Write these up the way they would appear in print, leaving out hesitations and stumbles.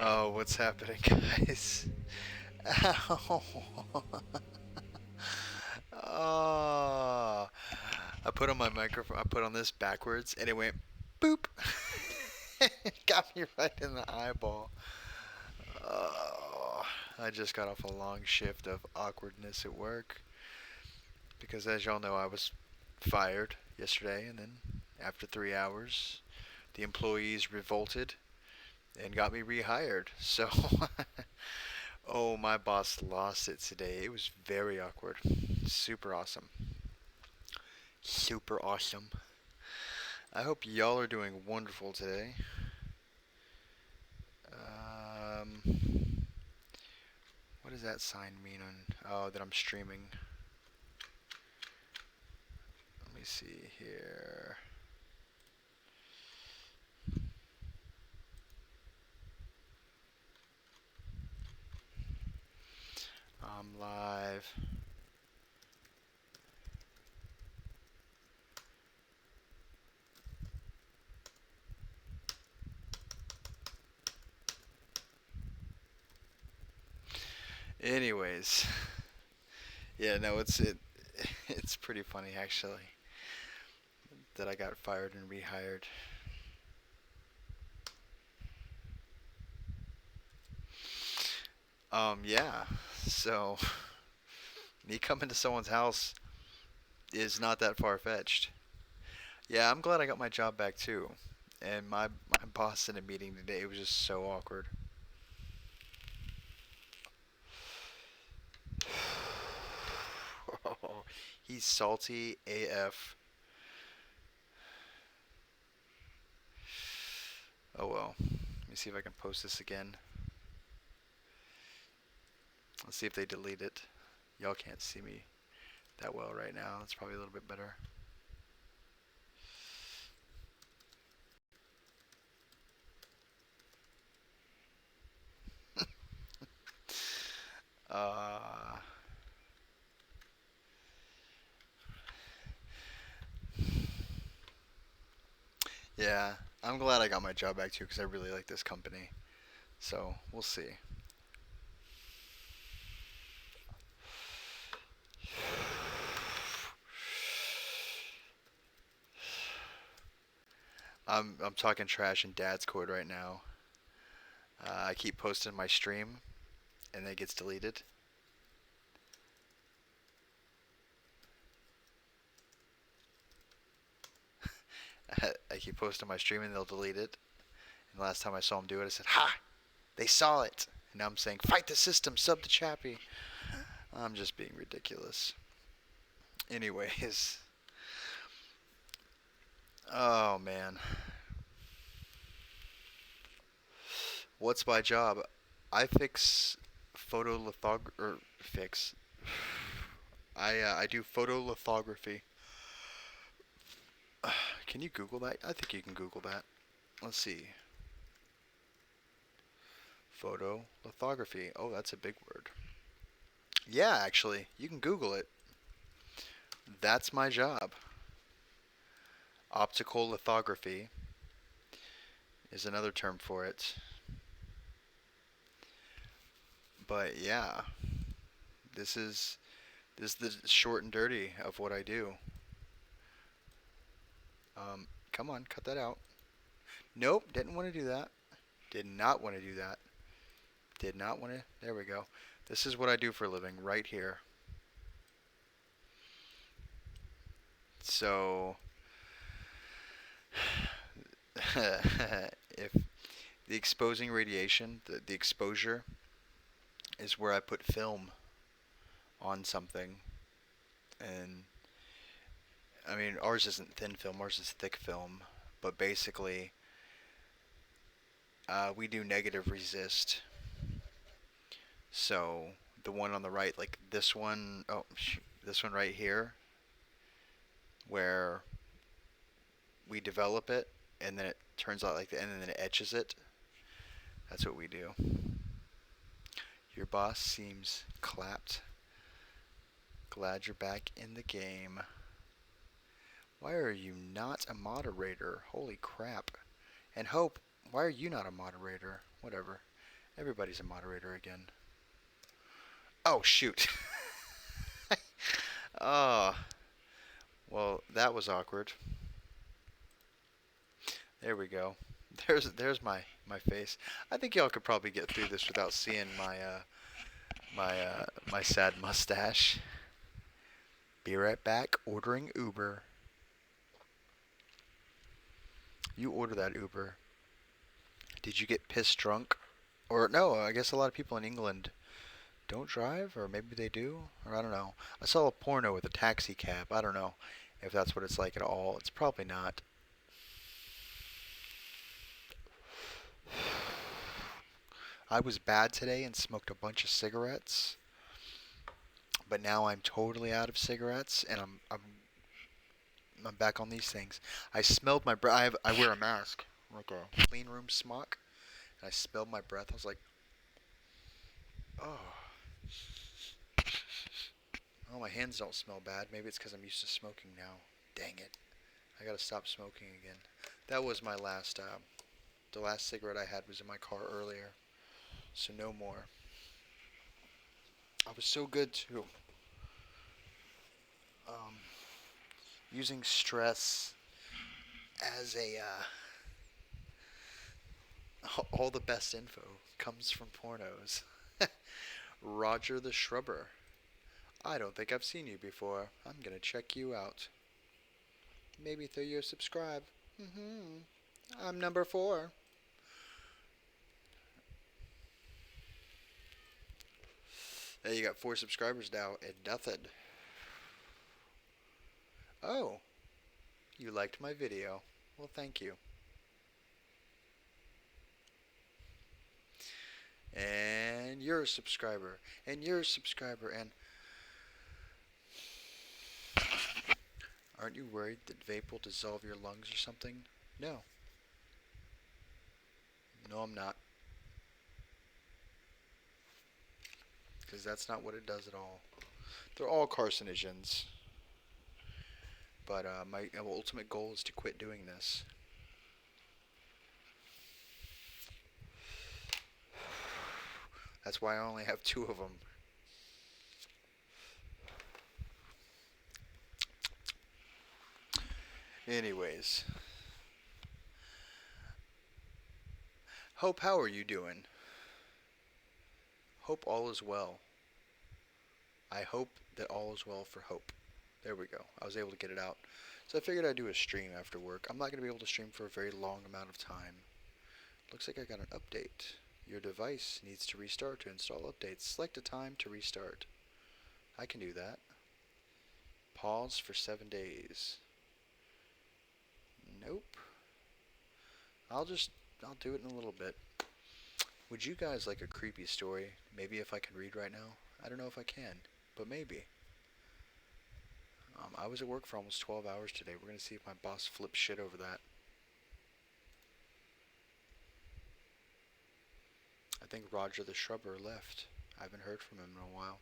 Oh, what's happening, guys? Ow. Oh. I put on my microphone, I put on this backwards, and it went boop. It got me right in the eyeball. Oh. I just got off a long shift of awkwardness at work because, as y'all know, I was fired yesterday, and then after 3 hours, the employees revolted and got me rehired. So, oh, my boss lost it today. It was very awkward. Super awesome. Super awesome. I hope y'all are doing wonderful today. What does that sign mean on? Oh, that I'm streaming. Let me see here. I'm live. Anyways, yeah, no, it's pretty funny actually that I got fired and rehired. Yeah. So me coming to someone's house is not that far fetched. Yeah, I'm glad I got my job back too. And my boss in a meeting today, it was just so awkward. He's salty AF. Oh well. Let me see if I can post this again. Let's see if they delete it. Y'all can't see me that well right now. That's probably a little bit better. Uh, yeah, I'm glad I got my job back too because I really like this company. So we'll see. I'm talking trash in Dad's Cord right now. I keep posting my stream and it gets deleted. I keep posting my stream and they'll delete it. And the last time I saw him do it, I said, "Ha! They saw it." And now I'm saying, "Fight the system, sub to Chappy." I'm just being ridiculous. Anyways, oh man, what's my job? I fix photolithography. Or fix. I do photolithography. Can you Google that? I think you can Google that. Let's see. Photolithography. Oh, that's a big word. Yeah, actually, you can Google it. That's my job. Optical lithography is another term for it. But yeah, this is this is the short and dirty of what I do. Come on, cut that out. Nope, didn't want to do that. Did not want to do that. Did not want to. There we go. This is what I do for a living right here. So, if the exposing radiation, the exposure, is where I put film on something. And I mean, ours isn't thin film, ours is thick film. But basically, we do negative resist. So the one on the right, like this one, oh, this one right here, where we develop it and then it turns out like the end and then it etches it. That's what we do. Your boss seems clapped. Glad you're back in the game. Why are you not a moderator? Holy crap. And Hope, why are you not a moderator? Whatever. Everybody's a moderator again. Oh, shoot. Oh, well, that was awkward. There we go. There's my face. I think y'all could probably get through this without seeing my sad mustache. Be right back. Ordering Uber. You order that Uber. Did you get pissed drunk? Or no, I guess a lot of people in England don't drive, or maybe they do, or I don't know. I saw a porno with a taxi cab. I don't know if that's what it's like at all. It's probably not. I was bad today and smoked a bunch of cigarettes, but now I'm totally out of cigarettes and I'm back on these things. I smelled my breath. I wear a mask, like a clean room smock, and I smelled my breath. I was like, oh, oh, my hands don't smell bad. Maybe it's because I'm used to smoking now. Dang it, I gotta stop smoking again. That was my last. The last cigarette I had was in my car earlier, so no more. I was so good too. Um, Using stress as a all the best info comes from pornos. Roger the Shrubber. I don't think I've seen you before. I'm gonna check you out. Maybe through your subscribe. I'm number 4. Hey, you got 4 subscribers now and nothing. Oh, you liked my video. Well, thank you. And you're a subscriber. And you're a subscriber. And aren't you worried that vape will dissolve your lungs or something? No. No, I'm not. Because that's not what it does at all. They're all carcinogens. But my ultimate goal is to quit doing this. That's why I only have 2 of them. Anyways. Hope, how are you doing? Hope all is well. I hope that all is well for Hope. There we go. I was able to get it out. So I figured I'd do a stream after work. I'm not going to be able to stream for a very long amount of time. Looks like I got an update. Your device needs to restart to install updates. Select a time to restart. I can do that. Pause for 7 days. Nope. I'll do it in a little bit. Would you guys like a creepy story? Maybe if I can read right now? I don't know if I can, but maybe. I was at work for almost 12 hours today. We're going to see if my boss flips shit over that. I think Roger the Shrubber left. I haven't heard from him in a while.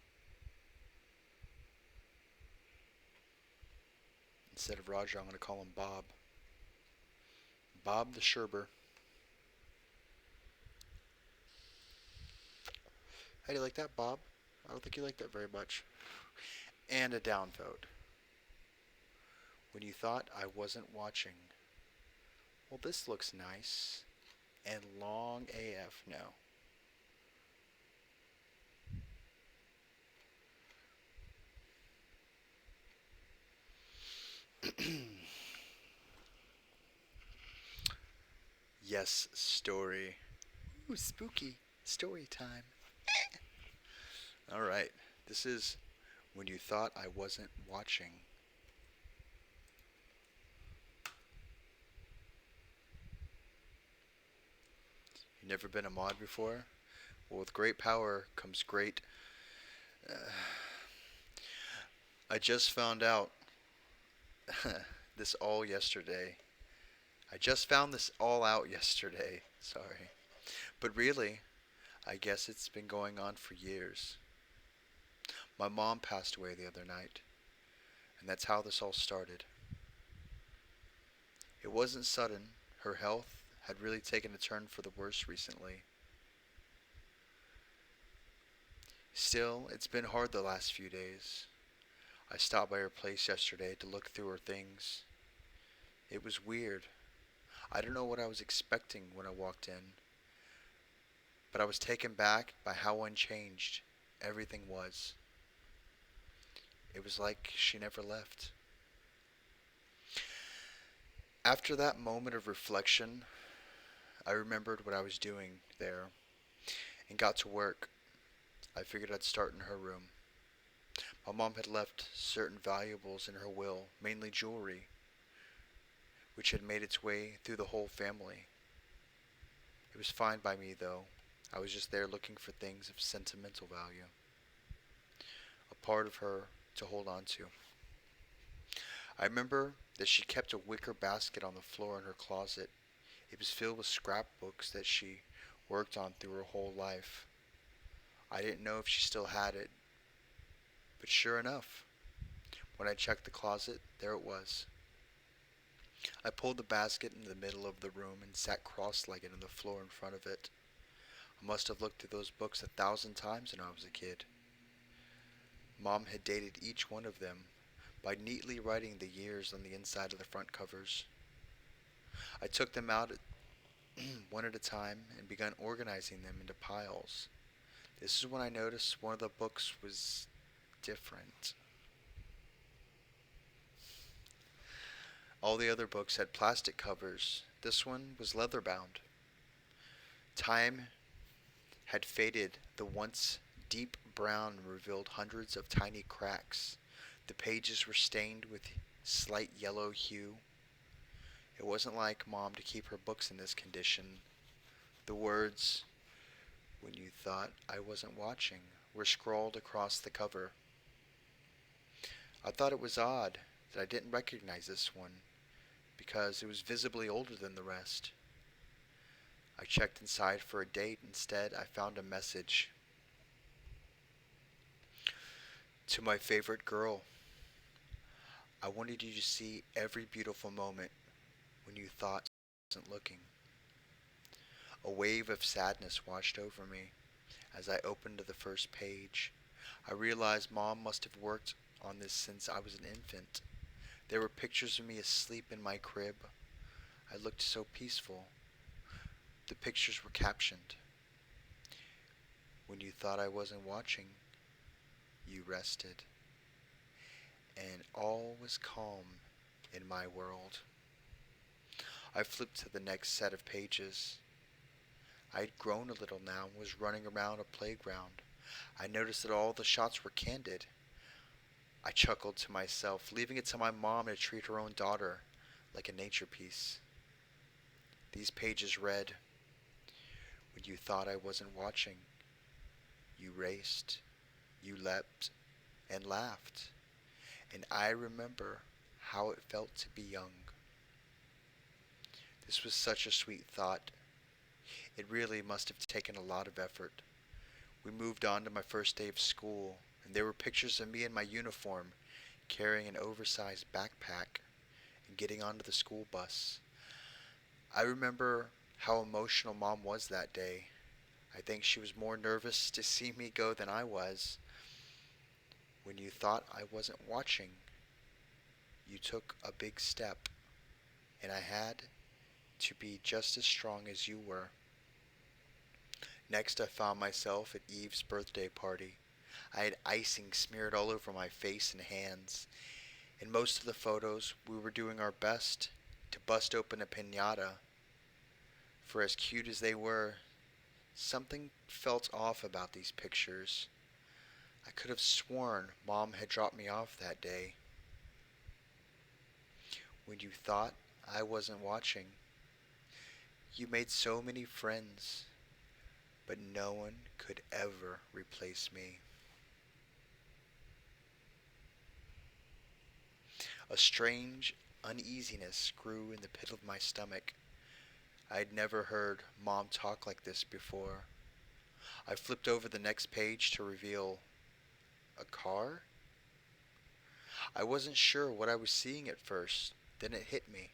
Instead of Roger, I'm going to call him Bob. Bob the Sherber. How do you like that, Bob? I don't think you like that very much. And a down vote. When you thought I wasn't watching. Well, this looks nice. And long AF. No. Yes, story. Ooh, spooky. Story time. Alright. This is when you thought I wasn't watching. You've never been a mod before? Well, with great power comes great... I just found out this all yesterday. I just found this all out yesterday. Sorry. But really, I guess it's been going on for years. My mom passed away the other night, and that's how this all started. It wasn't sudden. Her health had really taken a turn for the worse recently. Still, it's been hard the last few days. I stopped by her place yesterday to look through her things. It was weird. I don't know what I was expecting when I walked in, but I was taken back by how unchanged everything was. It was like she never left. After that moment of reflection, I remembered what I was doing there and got to work. I figured I'd start in her room. My mom had left certain valuables in her will, mainly jewelry, which had made its way through the whole family. It was fine by me, though. I was just there looking for things of sentimental value, a part of her to hold on to. I remember that she kept a wicker basket on the floor in her closet. It was filled with scrapbooks that she worked on through her whole life. I didn't know if she still had it, but sure enough, when I checked the closet, there it was. I pulled the basket into the middle of the room and sat cross-legged on the floor in front of it. I must have looked through those books 1,000 times when I was a kid. Mom had dated each one of them by neatly writing the years on the inside of the front covers. I took them out one at a time and began organizing them into piles. This is when I noticed one of the books was different. All the other books had plastic covers. This one was leather bound. Time had faded the once deep brown and revealed hundreds of tiny cracks. The pages were stained with slight yellow hue. It wasn't like Mom to keep her books in this condition. The words, "When you thought I wasn't watching," were scrawled across the cover. I thought it was odd that I didn't recognize this one, because it was visibly older than the rest. I checked inside for a date. Instead, I found a message. To my favorite girl, I wanted you to see every beautiful moment when you thought I wasn't looking. A wave of sadness washed over me as I opened the first page. I realized Mom must have worked on this since I was an infant. There were pictures of me asleep in my crib. I looked so peaceful. The pictures were captioned, "When you thought I wasn't watching, you rested." And all was calm in my world. I flipped to the next set of pages. I had grown a little now and was running around a playground. I noticed that all the shots were candid. I chuckled to myself, leaving it to my mom to treat her own daughter like a nature piece. These pages read, "When you thought I wasn't watching, you raced, you leapt, and laughed. And I remember how it felt to be young." This was such a sweet thought. It really must have taken a lot of effort. We moved on to my first day of school, and there were pictures of me in my uniform, carrying an oversized backpack and getting onto the school bus. I remember how emotional Mom was that day. I think she was more nervous to see me go than I was. When you thought I wasn't watching, you took a big step, and I had to be just as strong as you were. Next, I found myself at Eve's birthday party. I had icing smeared all over my face and hands. In most of the photos, we were doing our best to bust open a piñata. For as cute as they were, something felt off about these pictures. I could have sworn Mom had dropped me off that day. When you thought I wasn't watching, you made so many friends, but no one could ever replace me. A strange uneasiness grew in the pit of my stomach. I had never heard Mom talk like this before. I flipped over the next page to reveal a car. I wasn't sure what I was seeing at first. Then it hit me.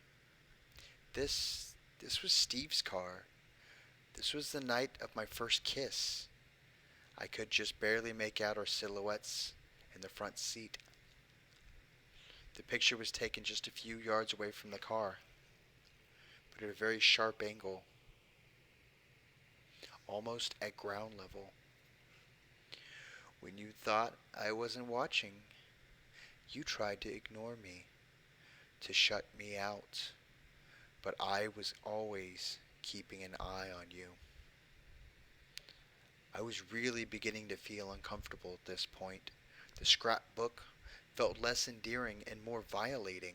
This was Steve's car. This was the night of my first kiss. I could just barely make out our silhouettes in the front seat. The picture was taken just a few yards away from the car, but at a very sharp angle, almost at ground level. When you thought I wasn't watching, you tried to ignore me, to shut me out, but I was always keeping an eye on you. I was really beginning to feel uncomfortable at this point. The scrapbook felt less endearing and more violating.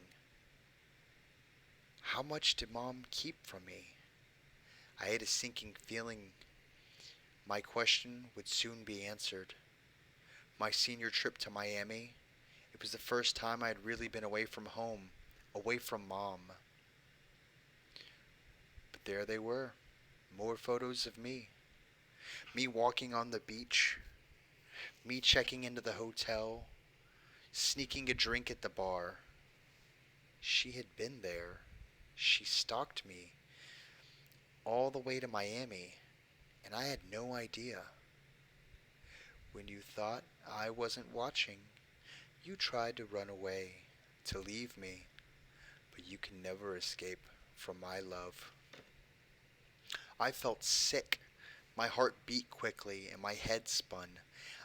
How much did Mom keep from me? I had a sinking feeling my question would soon be answered. My senior trip to Miami, it was the first time I had really been away from home, away from Mom. But there they were, more photos of me. Me walking on the beach, me checking into the hotel, sneaking a drink at the bar. She had been there. She stalked me all the way to Miami, and I had no idea. When you thought I wasn't watching, you tried to run away, to leave me, but you can never escape from my love. I felt sick. My heart beat quickly and my head spun.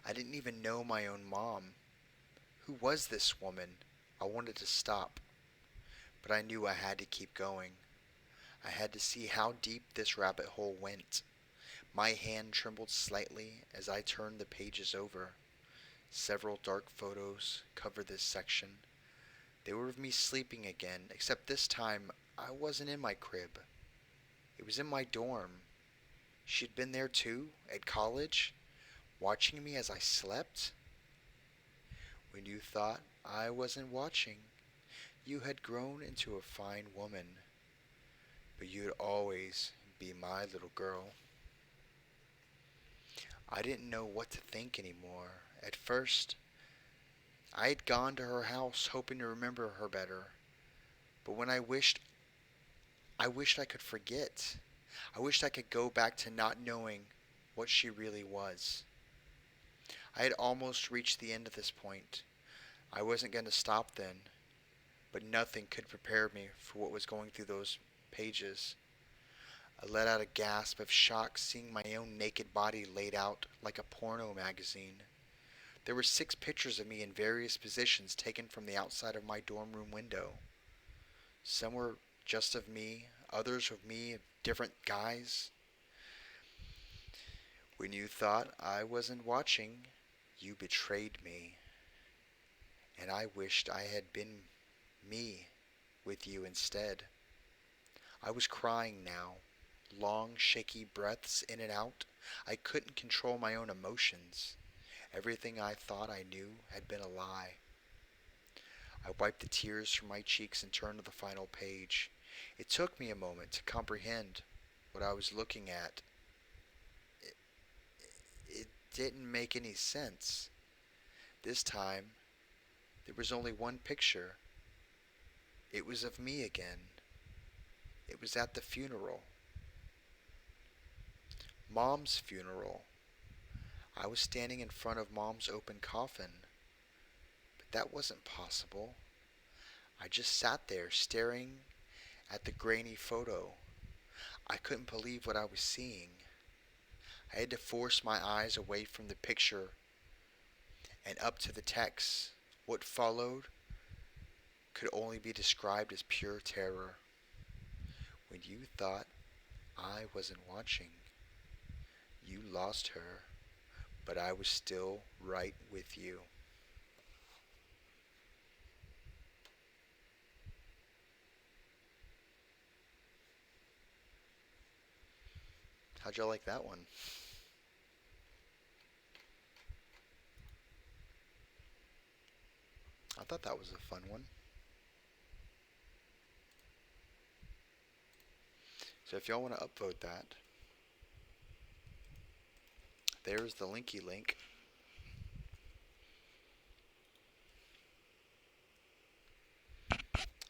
I didn't even know my own mom. Who was this woman? I wanted to stop, but I knew I had to keep going. I had to see how deep this rabbit hole went. My hand trembled slightly as I turned the pages over. Several dark photos covered this section. They were of me sleeping again, except this time I wasn't in my crib. It was in my dorm. She'd been there too, at college, watching me as I slept. When you thought I wasn't watching, you had grown into a fine woman, but you'd always be my little girl. I didn't know what to think anymore. At first, I had gone to her house hoping to remember her better, but when I wished I could forget. I wished I could go back to not knowing what she really was. I had almost reached the end of this point. I wasn't going to stop then, but nothing could prepare me for what was going through those pages. I let out a gasp of shock seeing my own naked body laid out like a porno magazine. There were 6 pictures of me in various positions taken from the outside of my dorm room window. Some were just of me, others of me of different guys. When you thought I wasn't watching, you betrayed me, and I wished I had been me with you instead. I was crying now, long, shaky breaths in and out. I couldn't control my own emotions. Everything I thought I knew had been a lie. I wiped the tears from my cheeks and turned to the final page. It took me a moment to comprehend what I was looking at. It, it didn't make any sense. This time, there was only one picture. It was of me again. It was at the funeral. Mom's funeral. I was standing in front of Mom's open coffin, but that wasn't possible. I just sat there staring at the grainy photo. I couldn't believe what I was seeing. I had to force my eyes away from the picture and up to the text. What followed could only be described as pure terror. When you thought I wasn't watching, you lost her, but I was still right with you. How'd y'all like that one? I thought that was a fun one. So if y'all want to upvote that, there's the linky link.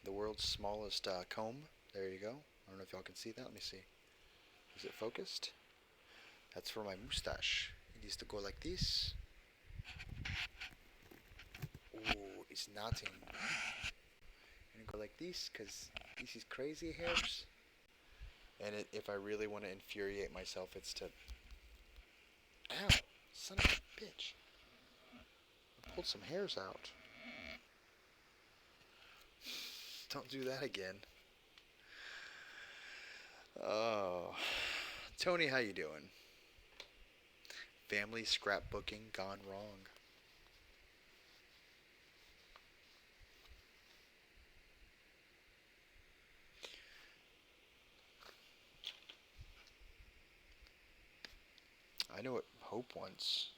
The world's smallest comb. There you go. I don't know if y'all can see that. Let me see. Is it focused? That's for my mustache. It used to go like this. Ooh, it's nothing. And go like this, because this is crazy hairs. And if I really want to infuriate myself, it's to... Ow, son of a bitch. I pulled some hairs out. Don't do that again. Oh. Tony, how you doing? Family scrapbooking gone wrong. I know what Hope wants.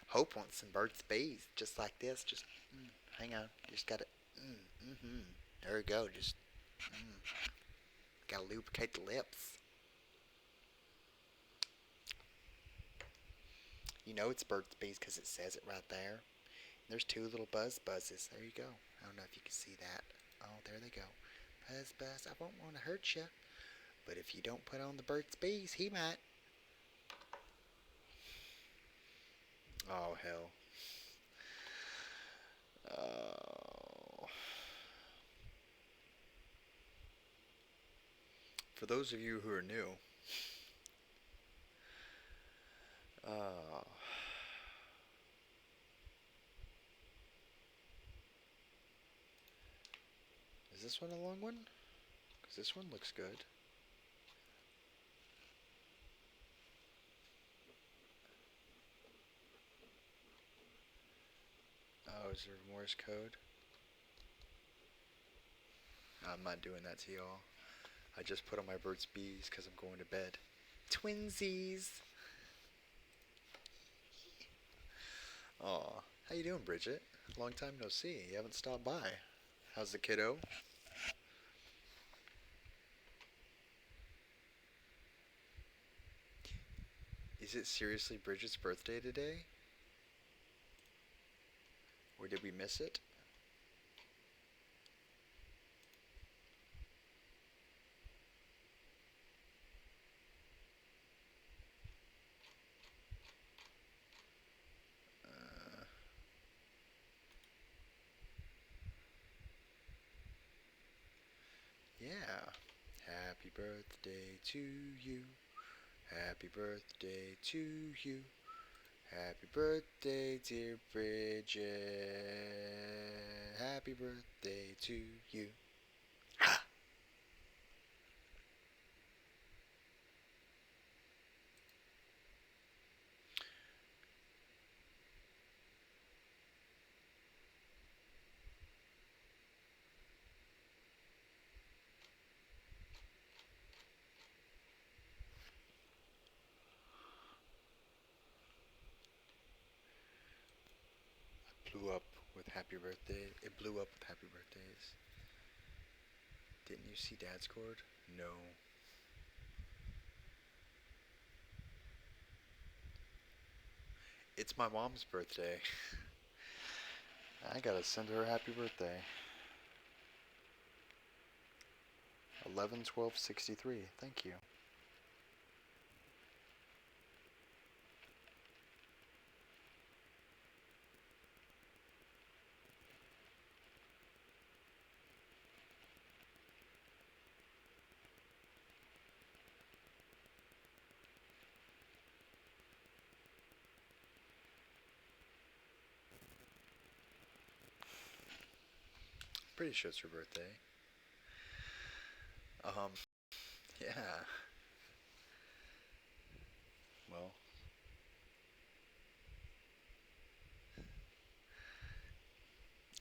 Hope wants some Burt's Bees, just like this. Just hang on. Just gotta. Mm-hmm. There we go. Just gotta lubricate the lips. You know it's Burt's Bees because it says it right there. There's two little buzzes. There you go. I don't know if you can see that. Oh, there they go. Buzz. I won't want to hurt you, but if you don't put on the Burt's Bees, he might. Oh hell. Oh. For those of you who are new, uh, is this one a long one? Because this one looks good. Oh, is there Morse code? I'm not doing that to y'all. I just put on my Burt's Bees because I'm going to bed. Twinsies! Aw, how you doing, Bridget? Long time no see. You haven't stopped by. How's the kiddo? Is it seriously Bridget's birthday today? Or did we miss it? Uh, yeah. Happy birthday to you. Happy birthday to you. Happy birthday, dear Bridget. Happy birthday to you. Blew up with happy birthday. It blew up with happy birthdays. Didn't you see Dad's cord? No. It's my mom's birthday. I gotta send her a happy birthday. 11/12/63. Thank you. Pretty sure it's her birthday. Um, yeah. Well,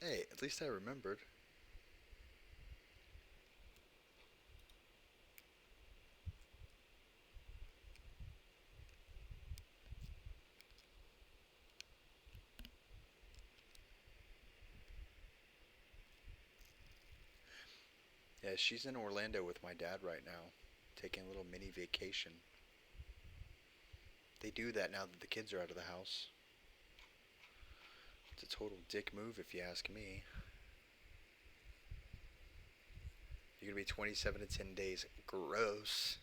hey, at least I remembered. Yeah, she's in Orlando with my dad right now, taking a little mini vacation. They do that now that the kids are out of the house. It's a total dick move if you ask me. You're gonna be 27 to 10 days. Gross.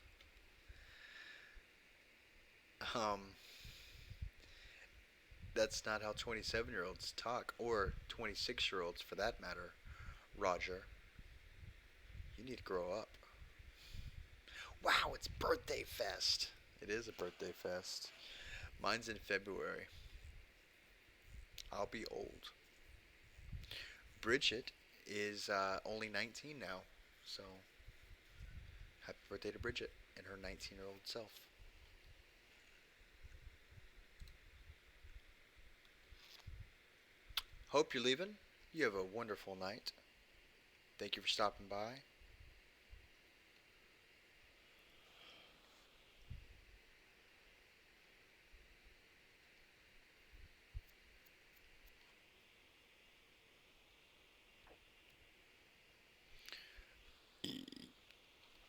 Um, That's not how 27-year-olds talk, or 26-year-olds for that matter. Roger, you need to grow up. Wow, it's birthday fest. It is a birthday fest. Mine's in February. I'll be old. Bridget is only 19 now, so happy birthday to Bridget and her 19-year-old self. Hope you're leaving. You have a wonderful night. Thank you for stopping by.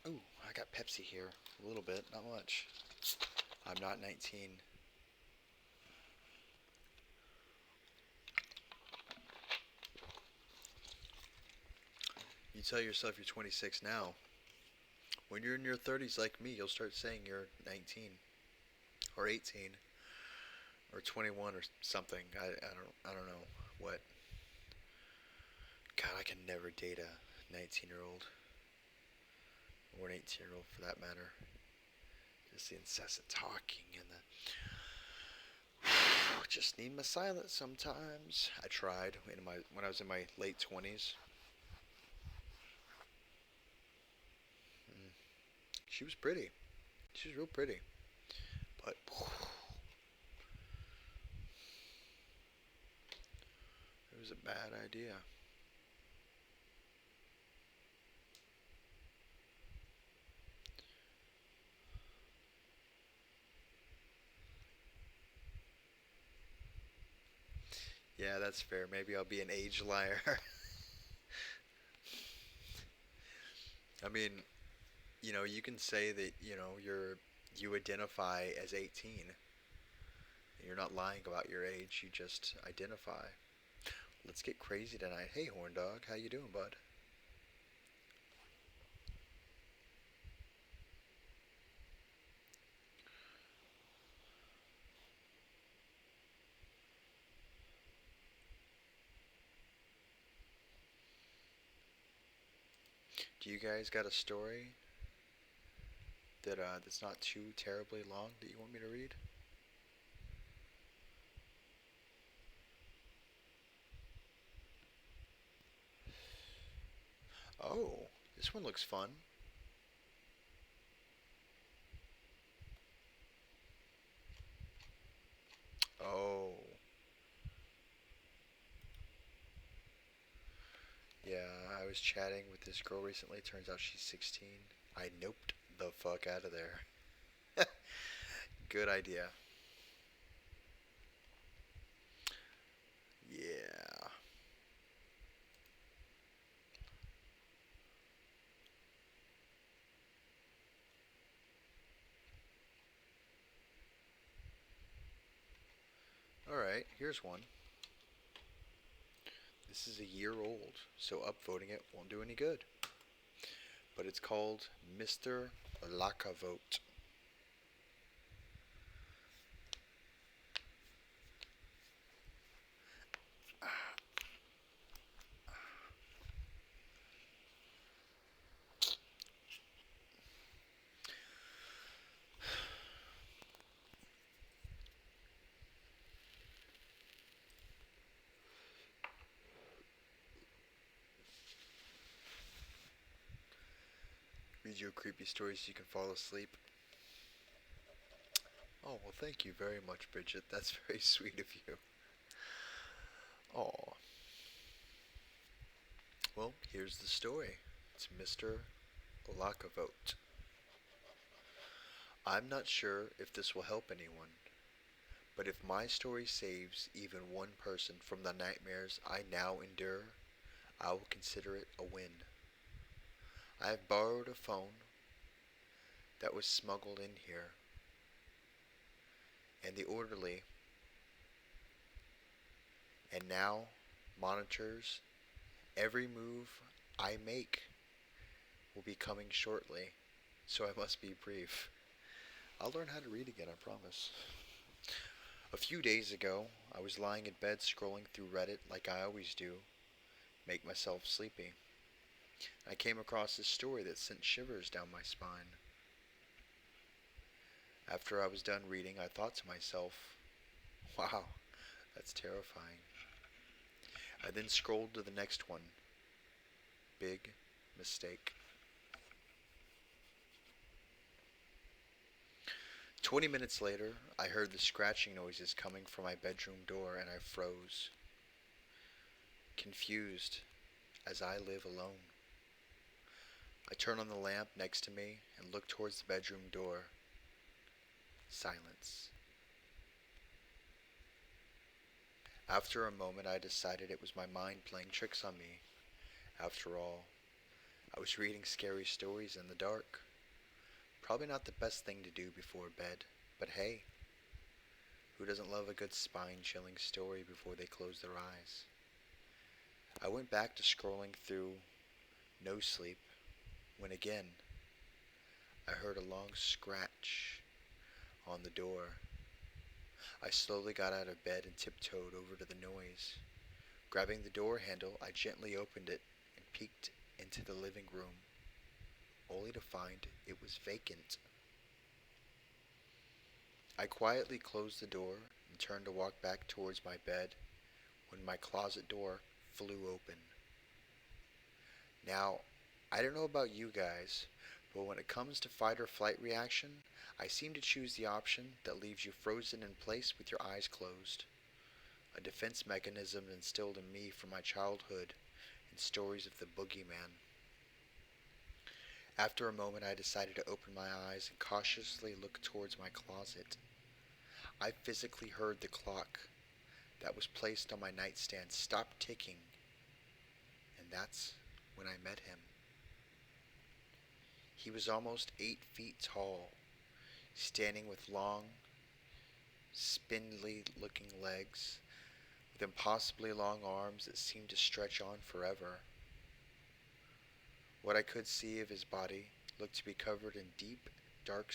Ooh, I got Pepsi here. A little bit, not much. I'm not 19. You tell yourself you're 26 now. When you're in your 30s like me, you'll start saying you're 19 or 18 or 21 or something. I don't know what. God, I can never date a 19-year-old or an 18-year-old for that matter. Just the incessant talking and the just need my silence sometimes. I tried when I was in my late 20s. Mm. She was pretty. She was real pretty. But it was a bad idea. Yeah, that's fair. Maybe I'll be an age liar. I mean, you can say that, you identify as 18. You're not lying about your age. You just identify. Let's get crazy tonight. Hey, horn dog, how you doing, bud? Do you guys got a story that's not too terribly long that you want me to read? Oh, this one looks fun. Oh, yeah, I was chatting with this girl recently. Turns out she's 16. I noped the fuck out of there. Good idea. Yeah. Alright, here's one. This is a year old, so upvoting it won't do any good. But it's called Mr. Lacavote. Read you a creepy story so you can fall asleep. Oh, well, thank you very much, Bridget. That's very sweet of you. Oh, well, here's the story. It's Mr. Lacavote. I'm not sure if this will help anyone, but if my story saves even one person from the nightmares I now endure, I will consider it a win. I have borrowed a phone that was smuggled in here, and the orderly, and now monitors every move I make will be coming shortly, so I must be brief. I'll learn how to read again, I promise. A few days ago, I was lying in bed scrolling through Reddit like I always do, make myself sleepy. I came across this story that sent shivers down my spine. After I was done reading, I thought to myself, wow, that's terrifying. I then scrolled to the next one. Big mistake. 20 minutes later, I heard the scratching noises coming from my bedroom door and I froze, confused as I live alone. I turned on the lamp next to me and looked towards the bedroom door. Silence. After a moment, I decided it was my mind playing tricks on me. After all, I was reading scary stories in the dark. Probably not the best thing to do before bed, but hey, who doesn't love a good spine-chilling story before they close their eyes? I went back to scrolling through no sleep when again I heard a long scratch on the door. I slowly got out of bed and tiptoed over to the noise. Grabbing the door handle, I gently opened it and peeked into the living room, only to find it was vacant. I quietly closed the door and turned to walk back towards my bed when my closet door flew open. Now, I don't know about you guys, but when it comes to fight or flight reaction, I seem to choose the option that leaves you frozen in place with your eyes closed. A defense mechanism instilled in me from my childhood and stories of the boogeyman. After a moment, I decided to open my eyes and cautiously look towards my closet. I physically heard the clock that was placed on my nightstand stop ticking, and that's when I met him. He was almost 8 feet tall, standing with long, spindly looking legs, with impossibly long arms that seemed to stretch on forever. What I could see of his body looked to be covered in deep, dark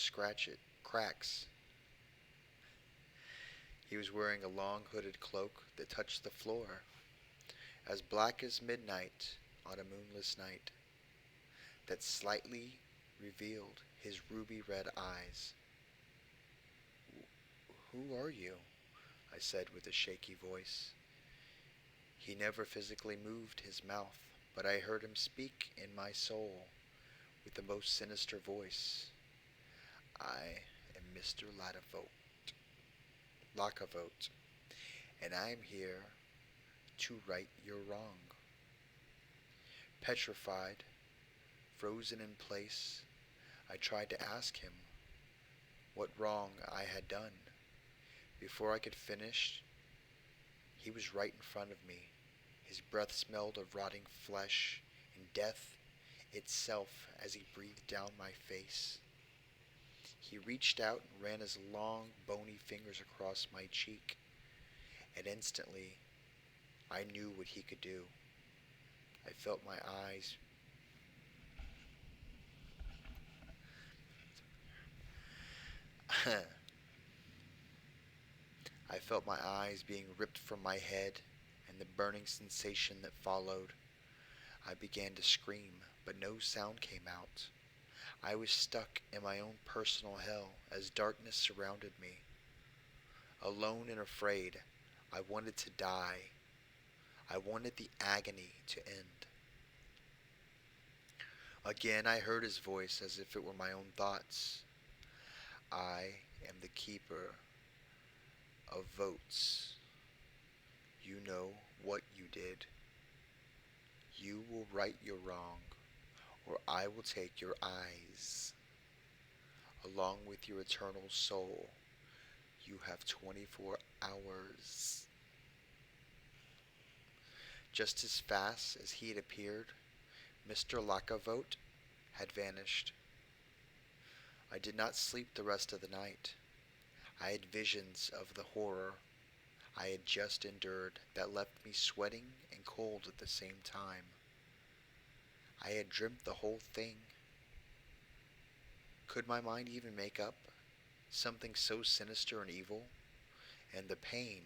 cracks. He was wearing a long hooded cloak that touched the floor, as black as midnight on a moonless night, that slightly revealed his ruby red eyes. "Who are you?" I said with a shaky voice. He never physically moved his mouth, but I heard him speak in my soul with the most sinister voice. "I am Mr. Lacavote, and I am here to right your wrong." Petrified, frozen in place, I tried to ask him what wrong I had done. Before I could finish, he was right in front of me. His breath smelled of rotting flesh and death itself as he breathed down my face. He reached out and ran his long, bony fingers across my cheek, and instantly I knew what he could do. I felt my eyes I felt my eyes being ripped from my head and the burning sensation that followed. I began to scream, but no sound came out. I was stuck in my own personal hell as darkness surrounded me. Alone and afraid, I wanted to die. I wanted the agony to end. Again I heard his voice as if it were my own thoughts. "I am the keeper of votes. You know what you did. You will right your wrong, or I will take your eyes. Along with your eternal soul, you have 24 hours." Just as fast as he had appeared, Mr. Lacavote had vanished. I did not sleep the rest of the night. I had visions of the horror I had just endured that left me sweating and cold at the same time. I had dreamt the whole thing. Could my mind even make up something so sinister and evil? And the pain,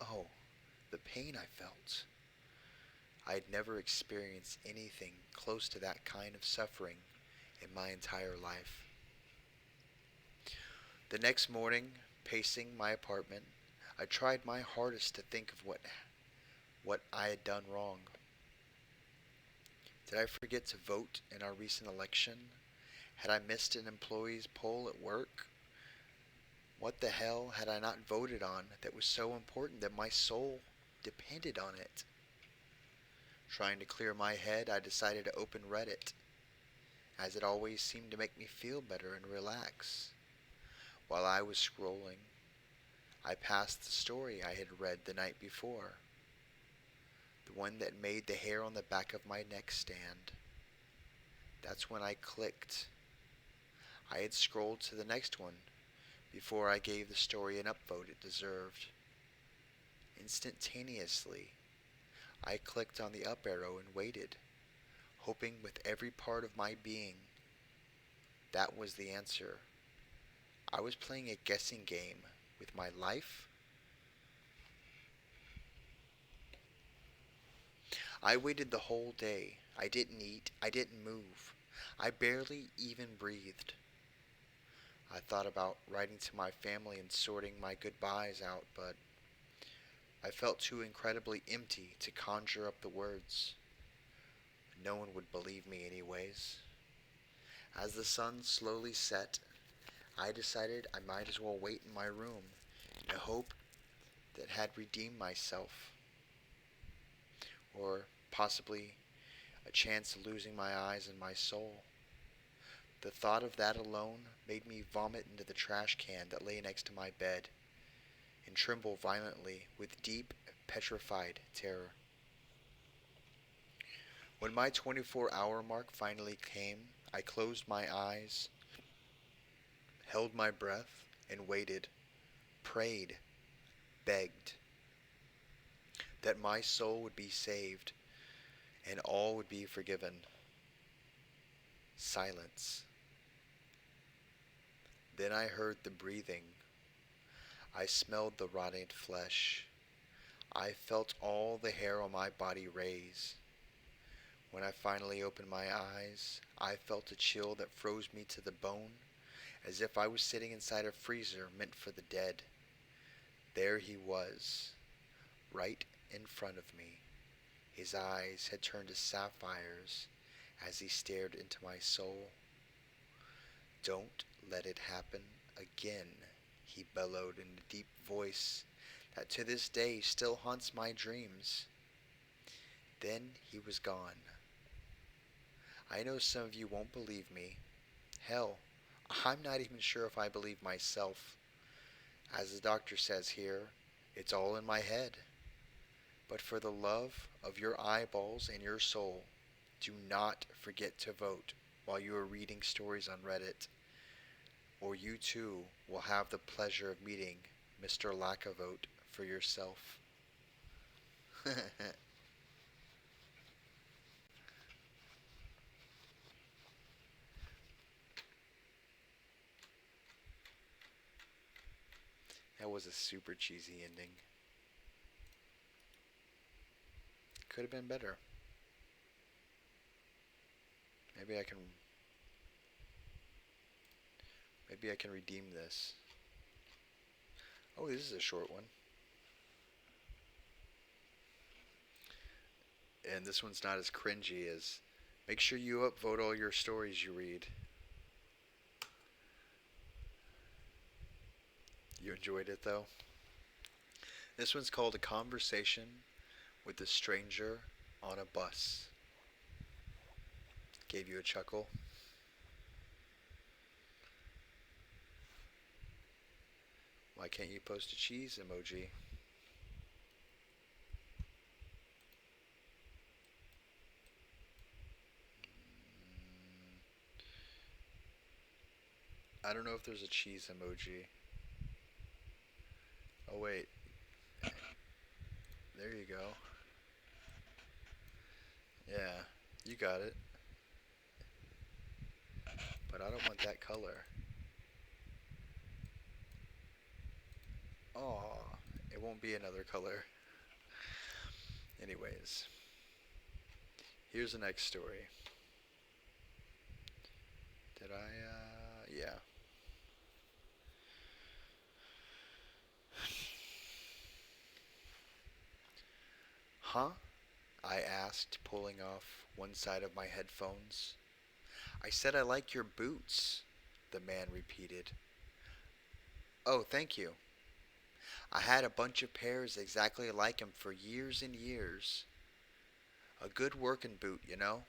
oh, the pain I felt. I had never experienced anything close to that kind of suffering in my entire life. The next morning, pacing my apartment, I tried my hardest to think of what I had done wrong. Did I forget to vote in our recent election? Had I missed an employee's poll at work? What the hell had I not voted on that was so important that my soul depended on it? Trying to clear my head, I decided to open Reddit, as it always seemed to make me feel better and relax. While I was scrolling, I passed the story I had read the night before, the one that made the hair on the back of my neck stand. That's when I clicked. I had scrolled to the next one before I gave the story an upvote it deserved. Instantaneously, I clicked on the up arrow and waited, hoping with every part of my being that was the answer. I was playing a guessing game with my life. I waited the whole day. I didn't eat. I didn't move. I barely even breathed. I thought about writing to my family and sorting my goodbyes out, but I felt too incredibly empty to conjure up the words. No one would believe me anyways. As the sun slowly set, I decided I might as well wait in my room in a hope that had redeemed myself, or possibly a chance of losing my eyes and my soul. The thought of that alone made me vomit into the trash can that lay next to my bed and tremble violently with deep, petrified terror. When my 24-hour mark finally came, I closed my eyes, held my breath, and waited, prayed, begged that my soul would be saved and all would be forgiven. Silence. Then I heard the breathing. I smelled the rotting flesh. I felt all the hair on my body raise. When I finally opened my eyes, I felt a chill that froze me to the bone, as if I was sitting inside a freezer meant for the dead. There he was, right in front of me. His eyes had turned to sapphires as he stared into my soul. "Don't let it happen again," he bellowed in a deep voice that to this day still haunts my dreams. Then he was gone. I know some of you won't believe me. Hell, I'm not even sure if I believe myself. As the doctor says here, it's all in my head. But for the love of your eyeballs and your soul, do not forget to vote while you are reading stories on Reddit, or you too will have the pleasure of meeting Mr. Lackavote for yourself. That was a super cheesy ending. Could have been better. Maybe I can maybe I can redeem this. Oh, this is a short one. And this one's not as cringy as make sure you upvote all your stories you read. You enjoyed it though? This one's called A Conversation with a Stranger on a Bus. Gave you a chuckle? Why can't you post a cheese emoji? I don't know if there's a cheese emoji. Oh wait, there you go. Yeah, you got it. But I don't want that color. Oh, it won't be another color. Anyways, here's the next story. Did I, yeah. Huh? I asked, pulling off one side of my headphones. I said I like your boots, the man repeated. Oh, thank you. I had a bunch of pairs exactly like 'em for years and years. A good working boot, you know?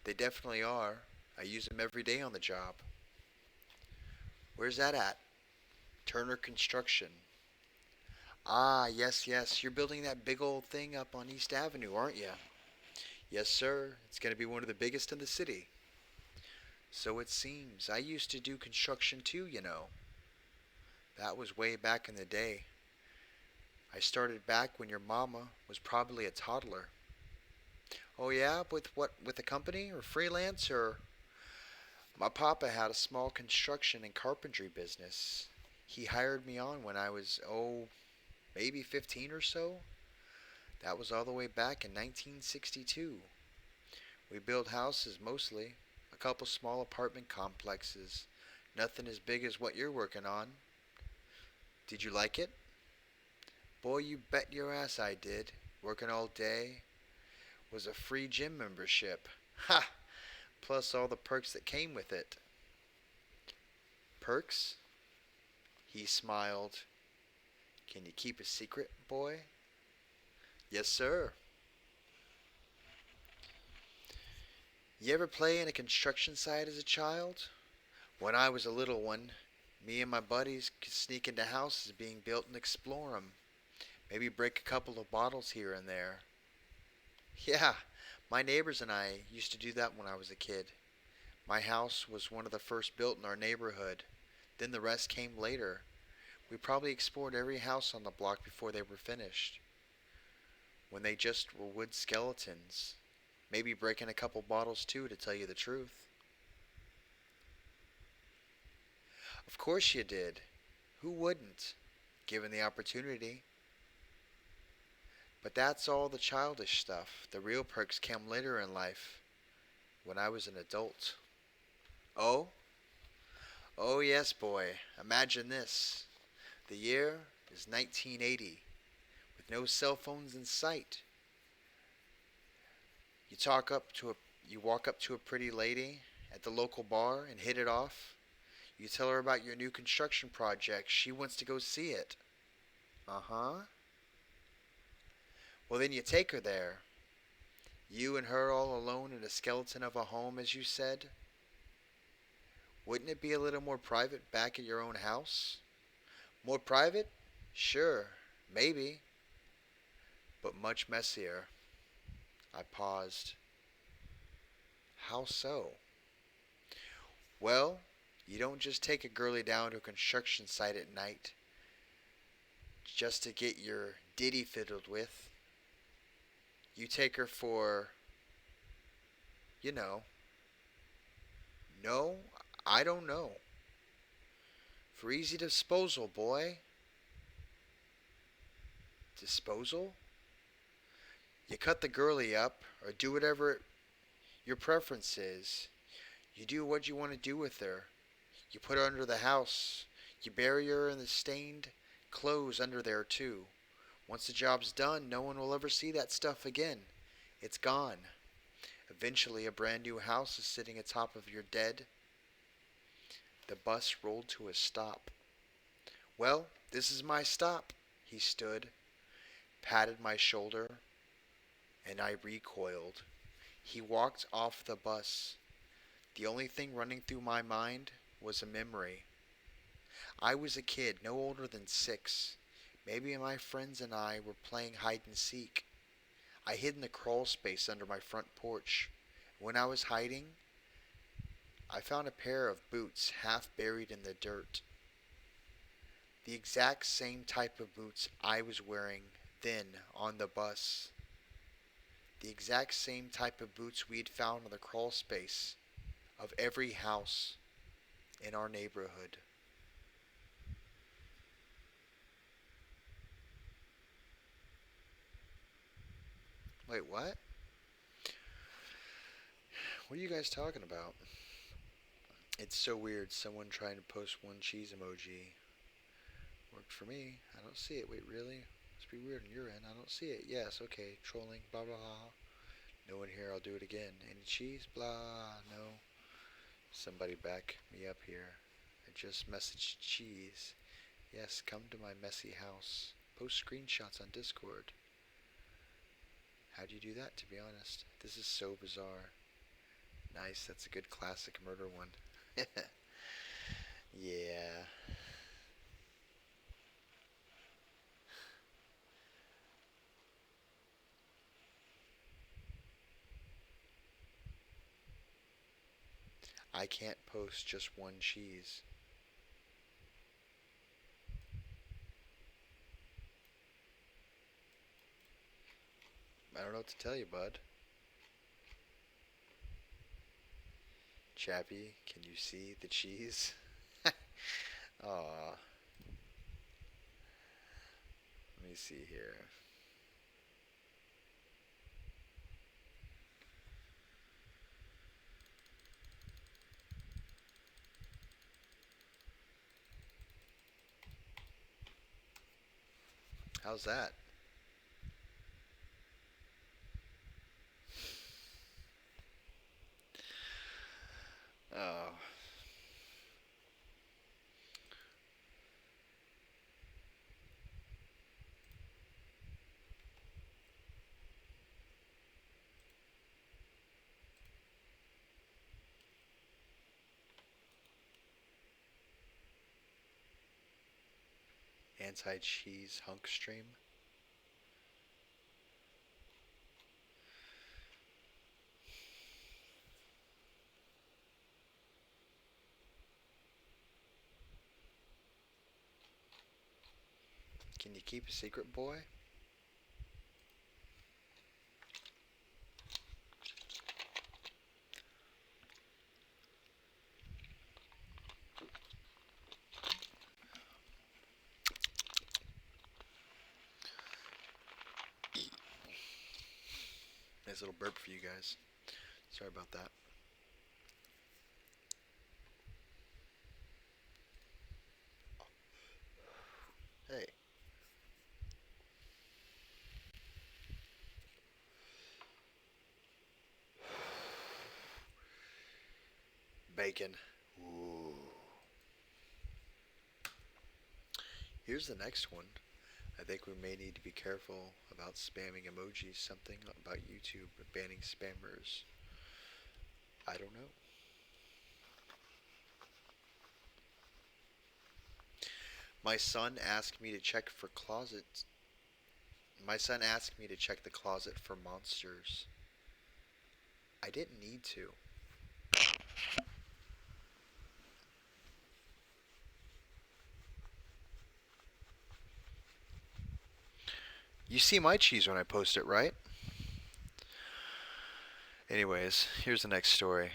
They definitely are. I use 'em every day on the job. Where's that at? Turner Construction. Ah, yes, yes. You're building that big old thing up on East Avenue, aren't you? Yes, sir. It's going to be one of the biggest in the city. So it seems. I used to do construction too, you know. That was way back in the day. I started back when your mama was probably a toddler. Oh yeah, with what? With a company or freelance or? My papa had a small construction and carpentry business. He hired me on when I was, maybe 15 or so. That was all the way back in 1962. We built houses mostly, a couple small apartment complexes. Nothing as big as what you're working on. Did you like it? Boy, you bet your ass I did. Working all day was a free gym membership. Ha! Plus all the perks that came with it. Perks? He smiled. Can you keep a secret, boy? Yes, sir. You ever play in a construction site as a child? When I was a little one, me and my buddies could sneak into houses being built and explore 'em. Maybe break a couple of bottles here and there. Yeah, my neighbors and I used to do that when I was a kid. My house was one of the first built in our neighborhood. Then the rest came later. We probably explored every house on the block before they were finished. When they just were wood skeletons. Maybe breaking a couple bottles too, to tell you the truth. Of course you did. Who wouldn't, given the opportunity? But that's all the childish stuff. The real perks came later in life, when I was an adult. Oh? Oh, yes, boy. Imagine this. The year is 1980, with no cell phones in sight. You talk up to a you walk up to a pretty lady at the local bar and hit it off. You tell her about your new construction project. She wants to go see it. Uh-huh. Well, then you take her there. You and her all alone in a skeleton of a home, as you said. Wouldn't it be a little more private back at your own house? More private? Sure, maybe, but much messier. I paused. How so? Well, you don't just take a girlie down to a construction site at night just to get your ditty fiddled with. You take her for, you know, no, I don't know. For easy disposal, boy. Disposal? You cut the girlie up, or do whatever your preference is. You do what you want to do with her. You put her under the house. You bury her in the stained clothes under there, too. Once the job's done, no one will ever see that stuff again. It's gone. Eventually, a brand new house is sitting atop of your dead. The bus rolled to a stop. Well, this is my stop. He stood, patted my shoulder, and I recoiled. He walked off the bus. The only thing running through my mind was a memory. I was a kid, no older than 6. Maybe my friends and I were playing hide and seek. I hid in the crawl space under my front porch. When I was hiding, I found a pair of boots half buried in the dirt. The exact same type of boots I was wearing then on the bus. The exact same type of boots we had found in the crawl space of every house in our neighborhood. Wait, what? What are you guys talking about? It's so weird. Someone trying to post one cheese emoji worked for me. I don't see it. Wait, really? Must be weird on your end. I don't see it. Yes, okay. Trolling. Blah blah blah. No one here. I'll do it again. Any cheese? Blah. No. Somebody back me up here. I just messaged cheese. Yes, come to my messy house. Post screenshots on Discord. How do you do that, to be honest? This is so bizarre. Nice, that's a good classic murder one. Yeah. I can't post just one cheese. I don't know what to tell you, bud. Chappy, can you see the cheese? Aw, let me see here. How's that? Oh, anti-cheese hunk stream. Can you keep a secret, boy? Nice little burp for you guys. Sorry about that. Hey, bacon. Ooh. Here's the next one. I think we may need to be careful about spamming emojis. Something about YouTube banning spammers. I don't know. My son asked me to check for closets. My son asked me to check the closet for monsters. I didn't need to. You see my cheese when I post it, right? Anyways, here's the next story.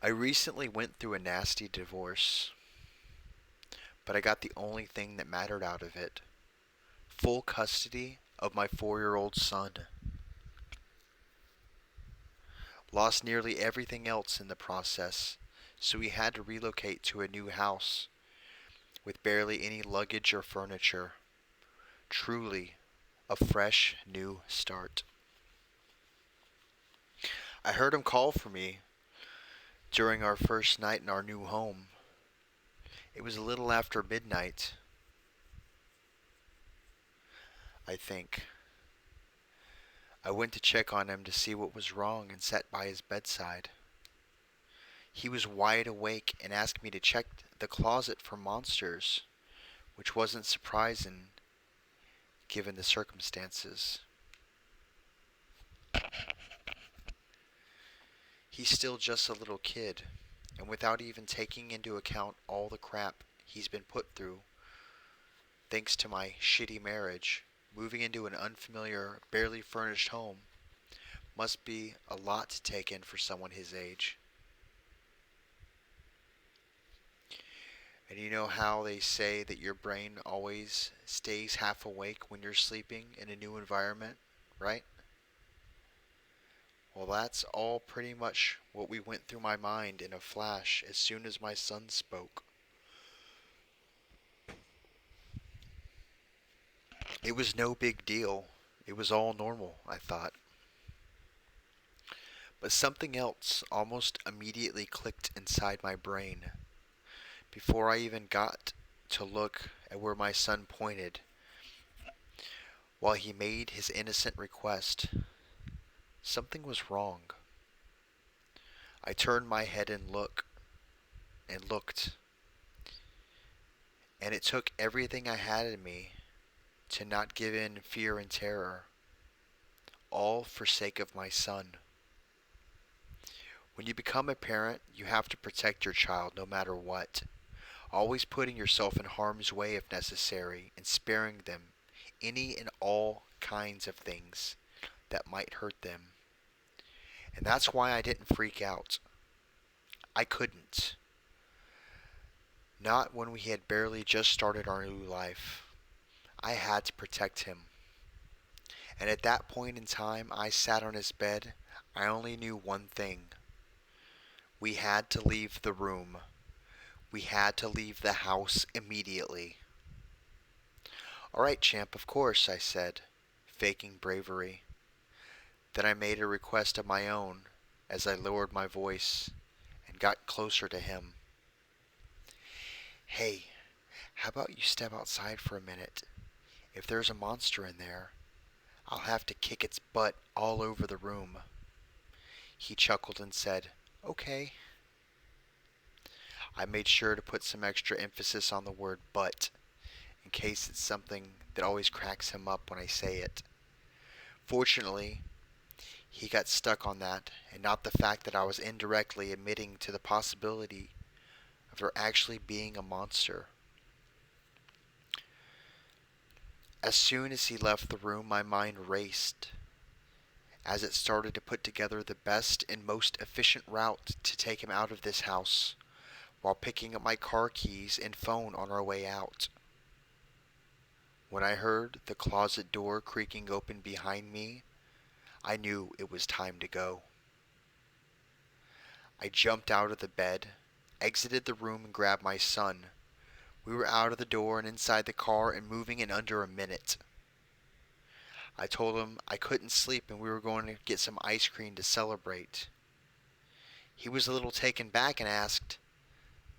I recently went through a nasty divorce, but I got the only thing that mattered out of it: full custody of my 4-year-old son. Lost nearly everything else in the process, so we had to relocate to a new house with barely any luggage or furniture. Truly a fresh new start. I heard him call for me during our first night in our new home. It was a little after midnight, I think. I went to check on him to see what was wrong and sat by his bedside. He was wide awake and asked me to check the closet for monsters, which wasn't surprising given the circumstances. He's still just a little kid, and without even taking into account all the crap he's been put through, thanks to my shitty marriage, moving into an unfamiliar, barely furnished home must be a lot to take in for someone his age. And you know how they say that your brain always stays half awake when you're sleeping in a new environment, right? Well, that's all pretty much what we went through my mind in a flash as soon as my son spoke. It was no big deal. It was all normal, I thought. But something else almost immediately clicked inside my brain. Before I even got to look at where my son pointed, while he made his innocent request, something was wrong. I turned my head and looked, and it took everything I had in me to not give in fear and terror, all for sake of my son. When you become a parent, you have to protect your child no matter what, always putting yourself in harm's way if necessary, and sparing them any and all kinds of things that might hurt them. And that's why I didn't freak out. I couldn't. Not when we had barely just started our new life. I had to protect him. And at that point in time, I sat on his bed. I only knew one thing. We had to leave the room. We had to leave the house immediately. All right, champ, of course, I said, faking bravery. Then I made a request of my own as I lowered my voice and got closer to him. Hey, how about you step outside for a minute? If there's a monster in there, I'll have to kick its butt all over the room. He chuckled and said, Okay. I made sure to put some extra emphasis on the word butt, in case it's something that always cracks him up when I say it. Fortunately, he got stuck on that, and not the fact that I was indirectly admitting to the possibility of there actually being a monster. As soon as he left the room, my mind raced as it started to put together the best and most efficient route to take him out of this house, while picking up my car keys and phone on our way out. When I heard the closet door creaking open behind me, I knew it was time to go. I jumped out of the bed, exited the room, and grabbed my son. We were out of the door and inside the car and moving in under a minute. I told him I couldn't sleep and we were going to get some ice cream to celebrate. He was a little taken back and asked,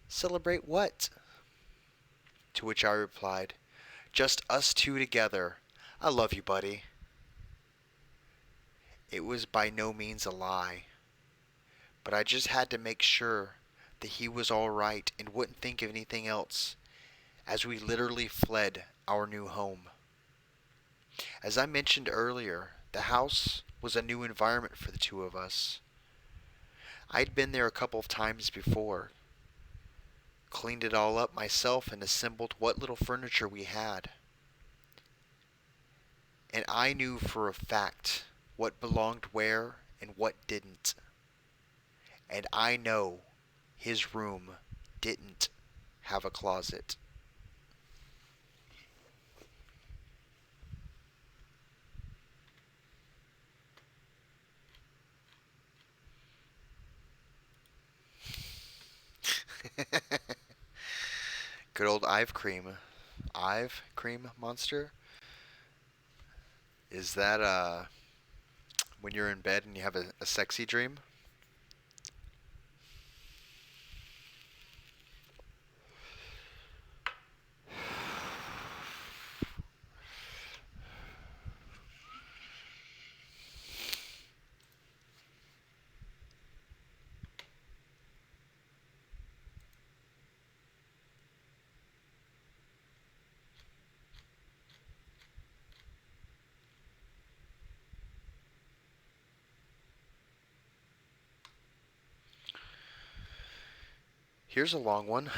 Celebrate what? To which I replied, Just us two together. I love you, buddy. It was by no means a lie, but I just had to make sure that he was alright and wouldn't think of anything else as we literally fled our new home. As I mentioned earlier, the house was a new environment for the two of us. I'd been there a couple of times before, cleaned it all up myself and assembled what little furniture we had. And I knew for a fact what belonged where and what didn't. And I know his room didn't have a closet. Good old Ive Cream. Ive Cream Monster? Is that when you're in bed and you have a sexy dream? Here's a long one.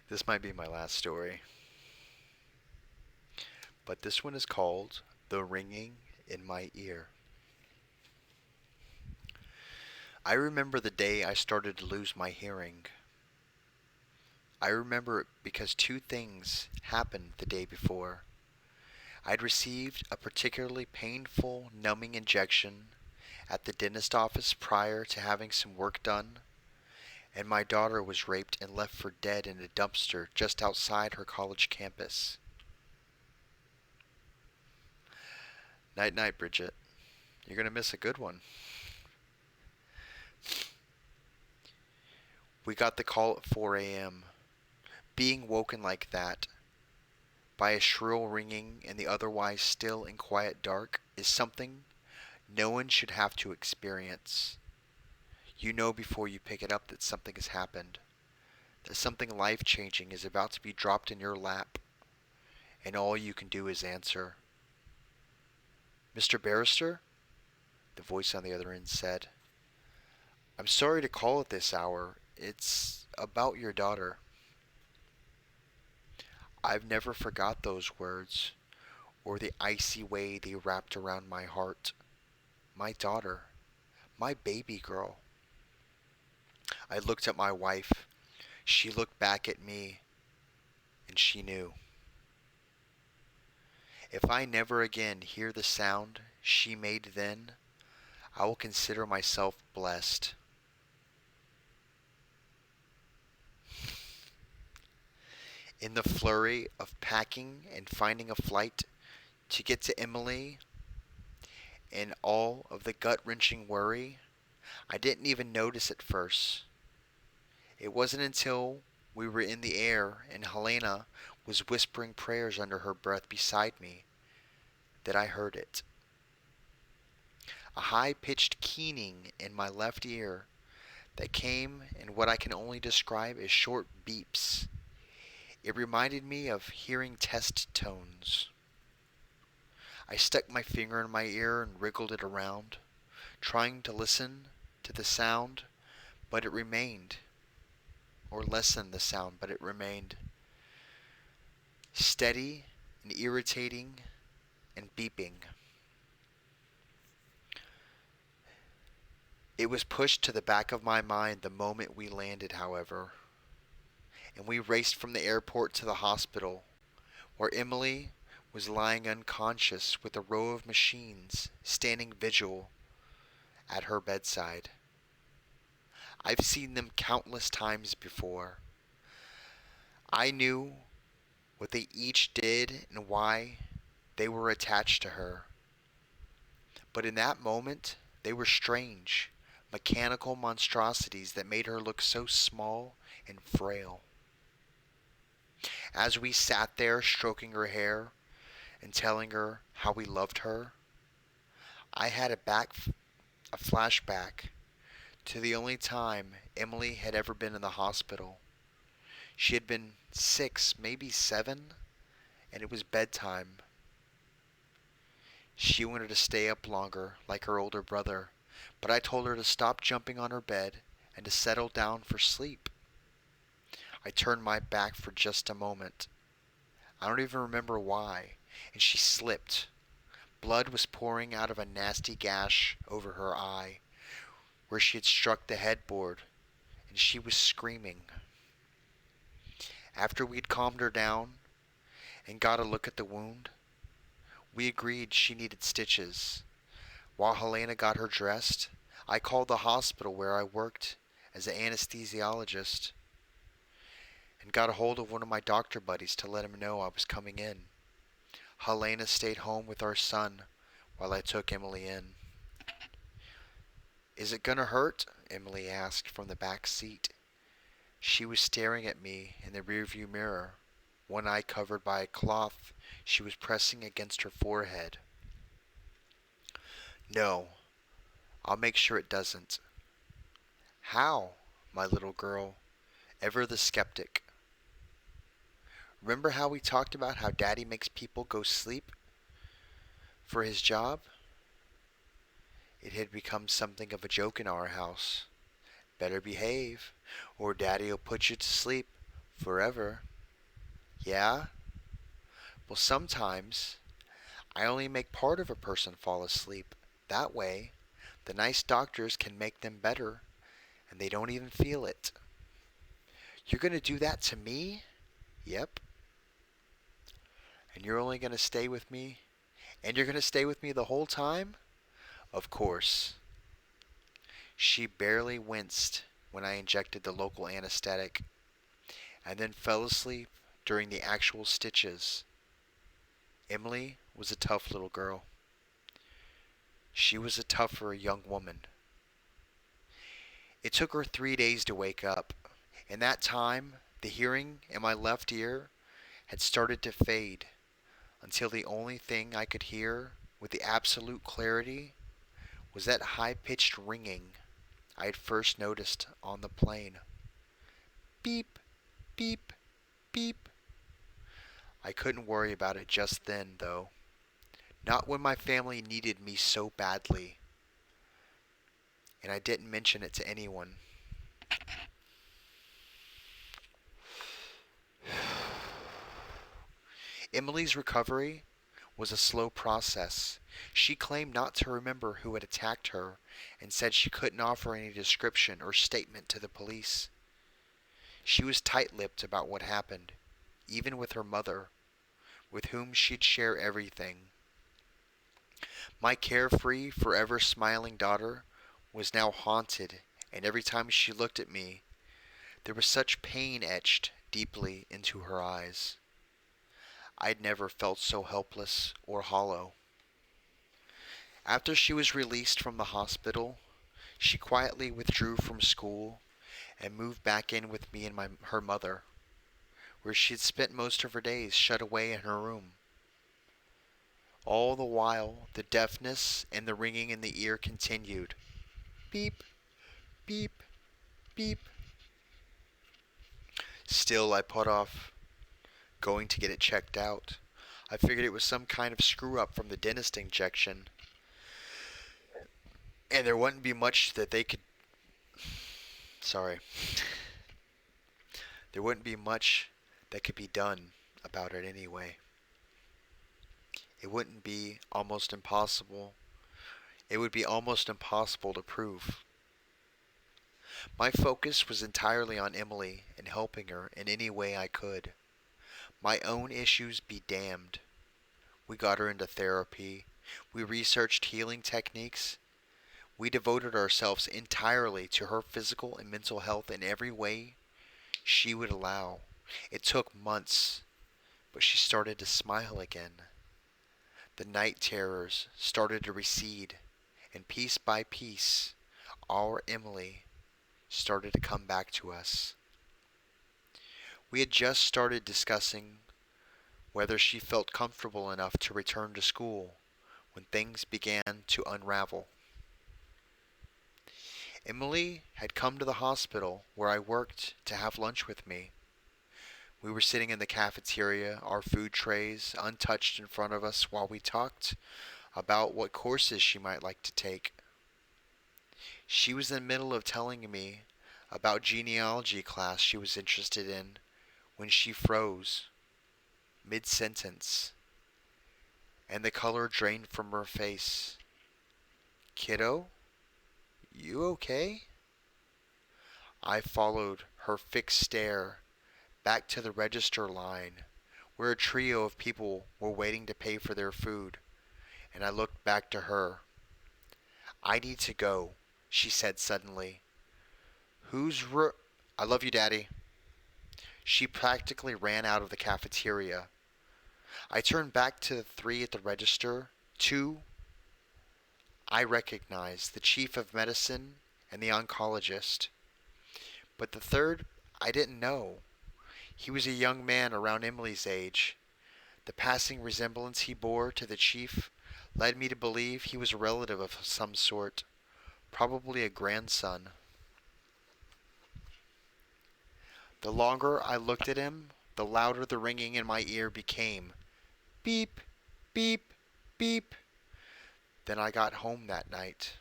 This might be my last story. But this one is called The Ringing in My Ear. I remember the day I started to lose my hearing. I remember it because two things happened the day before. I'd received a particularly painful, numbing injection at the dentist office prior to having some work done, and my daughter was raped and left for dead in a dumpster just outside her college campus. Night night, Bridget. You're going to miss a good one. We got the call at 4 a.m. Being woken like that by a shrill ringing in the otherwise still and quiet dark is something no one should have to experience. You know before you pick it up that something has happened, that something life changing is about to be dropped in your lap, and all you can do is answer. Mr. Barrister? The voice on the other end said. I'm sorry to call at this hour. It's about your daughter. I've never forgot those words, or the icy way they wrapped around my heart. My daughter. My baby girl. I looked at my wife. She looked back at me, and she knew. If I never again hear the sound she made then, I will consider myself blessed. In the flurry of packing and finding a flight to get to Emily, and all of the gut-wrenching worry, I didn't even notice at first. It wasn't until we were in the air and Helena was whispering prayers under her breath beside me that I heard it. A high-pitched keening in my left ear that came in what I can only describe as short beeps. It reminded me of hearing test tones. I stuck my finger in my ear and wriggled it around, trying to listen to the sound, but it remained, or lessen the sound, but it remained steady and irritating and beeping. It was pushed to the back of my mind the moment we landed, however, and we raced from the airport to the hospital, where Emily was lying unconscious with a row of machines standing vigil at her bedside. I've seen them countless times before. I knew what they each did and why they were attached to her. But in that moment, they were strange, mechanical monstrosities that made her look so small and frail. As we sat there stroking her hair and telling her how we loved her, I had a flashback to the only time Emily had ever been in the hospital. She had been 6, maybe 7, and it was bedtime. She wanted to stay up longer, like her older brother, but I told her to stop jumping on her bed and to settle down for sleep. I turned my back for just a moment. I don't even remember why, and she slipped. Blood was pouring out of a nasty gash over her eye, where she had struck the headboard, and she was screaming. After we'd calmed her down and got a look at the wound, we agreed she needed stitches. While Helena got her dressed, I called the hospital where I worked as an anesthesiologist and got a hold of one of my doctor buddies to let him know I was coming in. Helena stayed home with our son while I took Emily in. Is it gonna hurt? Emily asked from the back seat. She was staring at me in the rearview mirror, one eye covered by a cloth she was pressing against her forehead. No, I'll make sure it doesn't. How, my little girl, ever the skeptic. Remember how we talked about how Daddy makes people go sleep for his job? It had become something of a joke in our house. Better behave, or Daddy'll put you to sleep forever. Yeah? Well, sometimes I only make part of a person fall asleep. That way, the nice doctors can make them better, and they don't even feel it. You're going to do that to me? Yep. And you're only going to stay with me? And you're going to stay with me the whole time? Of course. She barely winced when I injected the local anesthetic, and then fell asleep during the actual stitches. Emily was a tough little girl. She was a tougher young woman. It took her 3 days to wake up. In that time, the hearing in my left ear had started to fade until the only thing I could hear with the absolute clarity was that high-pitched ringing I had first noticed on the plane. Beep, beep, beep. I couldn't worry about it just then, though. Not when my family needed me so badly. And I didn't mention it to anyone. Emily's recovery was a slow process. She claimed not to remember who had attacked her and said she couldn't offer any description or statement to the police. She was tight-lipped about what happened, even with her mother, with whom she'd share everything. My carefree, forever smiling daughter was now haunted, and every time she looked at me, there was such pain etched deeply into her eyes. I'd never felt so helpless or hollow. After she was released from the hospital, she quietly withdrew from school and moved back in with me and her mother, where she had spent most of her days shut away in her room. All the while, the deafness and the ringing in the ear continued. Beep, beep, beep. Still, I put off going to get it checked out. I figured it was some kind of screw up from the dentist injection, and there wouldn't be much that they could. Sorry. There wouldn't be much that could be done about it anyway. It wouldn't be almost impossible. It would be almost impossible to prove. My focus was entirely on Emily and helping her in any way I could. My own issues be damned. We got her into therapy. We researched healing techniques. We devoted ourselves entirely to her physical and mental health in every way she would allow. It took months, but she started to smile again. The night terrors started to recede, and piece by piece, our Emily started to come back to us. We had just started discussing whether she felt comfortable enough to return to school when things began to unravel. Emily had come to the hospital where I worked to have lunch with me. We were sitting in the cafeteria, our food trays untouched in front of us while we talked about what courses she might like to take. She was in the middle of telling me about genealogy class she was interested in when she froze, mid-sentence, and the color drained from her face. Kiddo, you okay? I followed her fixed stare back to the register line, where a trio of people were waiting to pay for their food, and I looked back to her. I need to go, she said suddenly. I love you, Daddy. She practically ran out of the cafeteria. I turned back to the three at the register. Two I recognized, the chief of medicine and the oncologist. But the third I didn't know. He was a young man around Emily's age. The passing resemblance he bore to the chief led me to believe he was a relative of some sort, probably a grandson. The longer I looked at him, the louder the ringing in my ear became. Beep, beep, beep. Then I got home that night.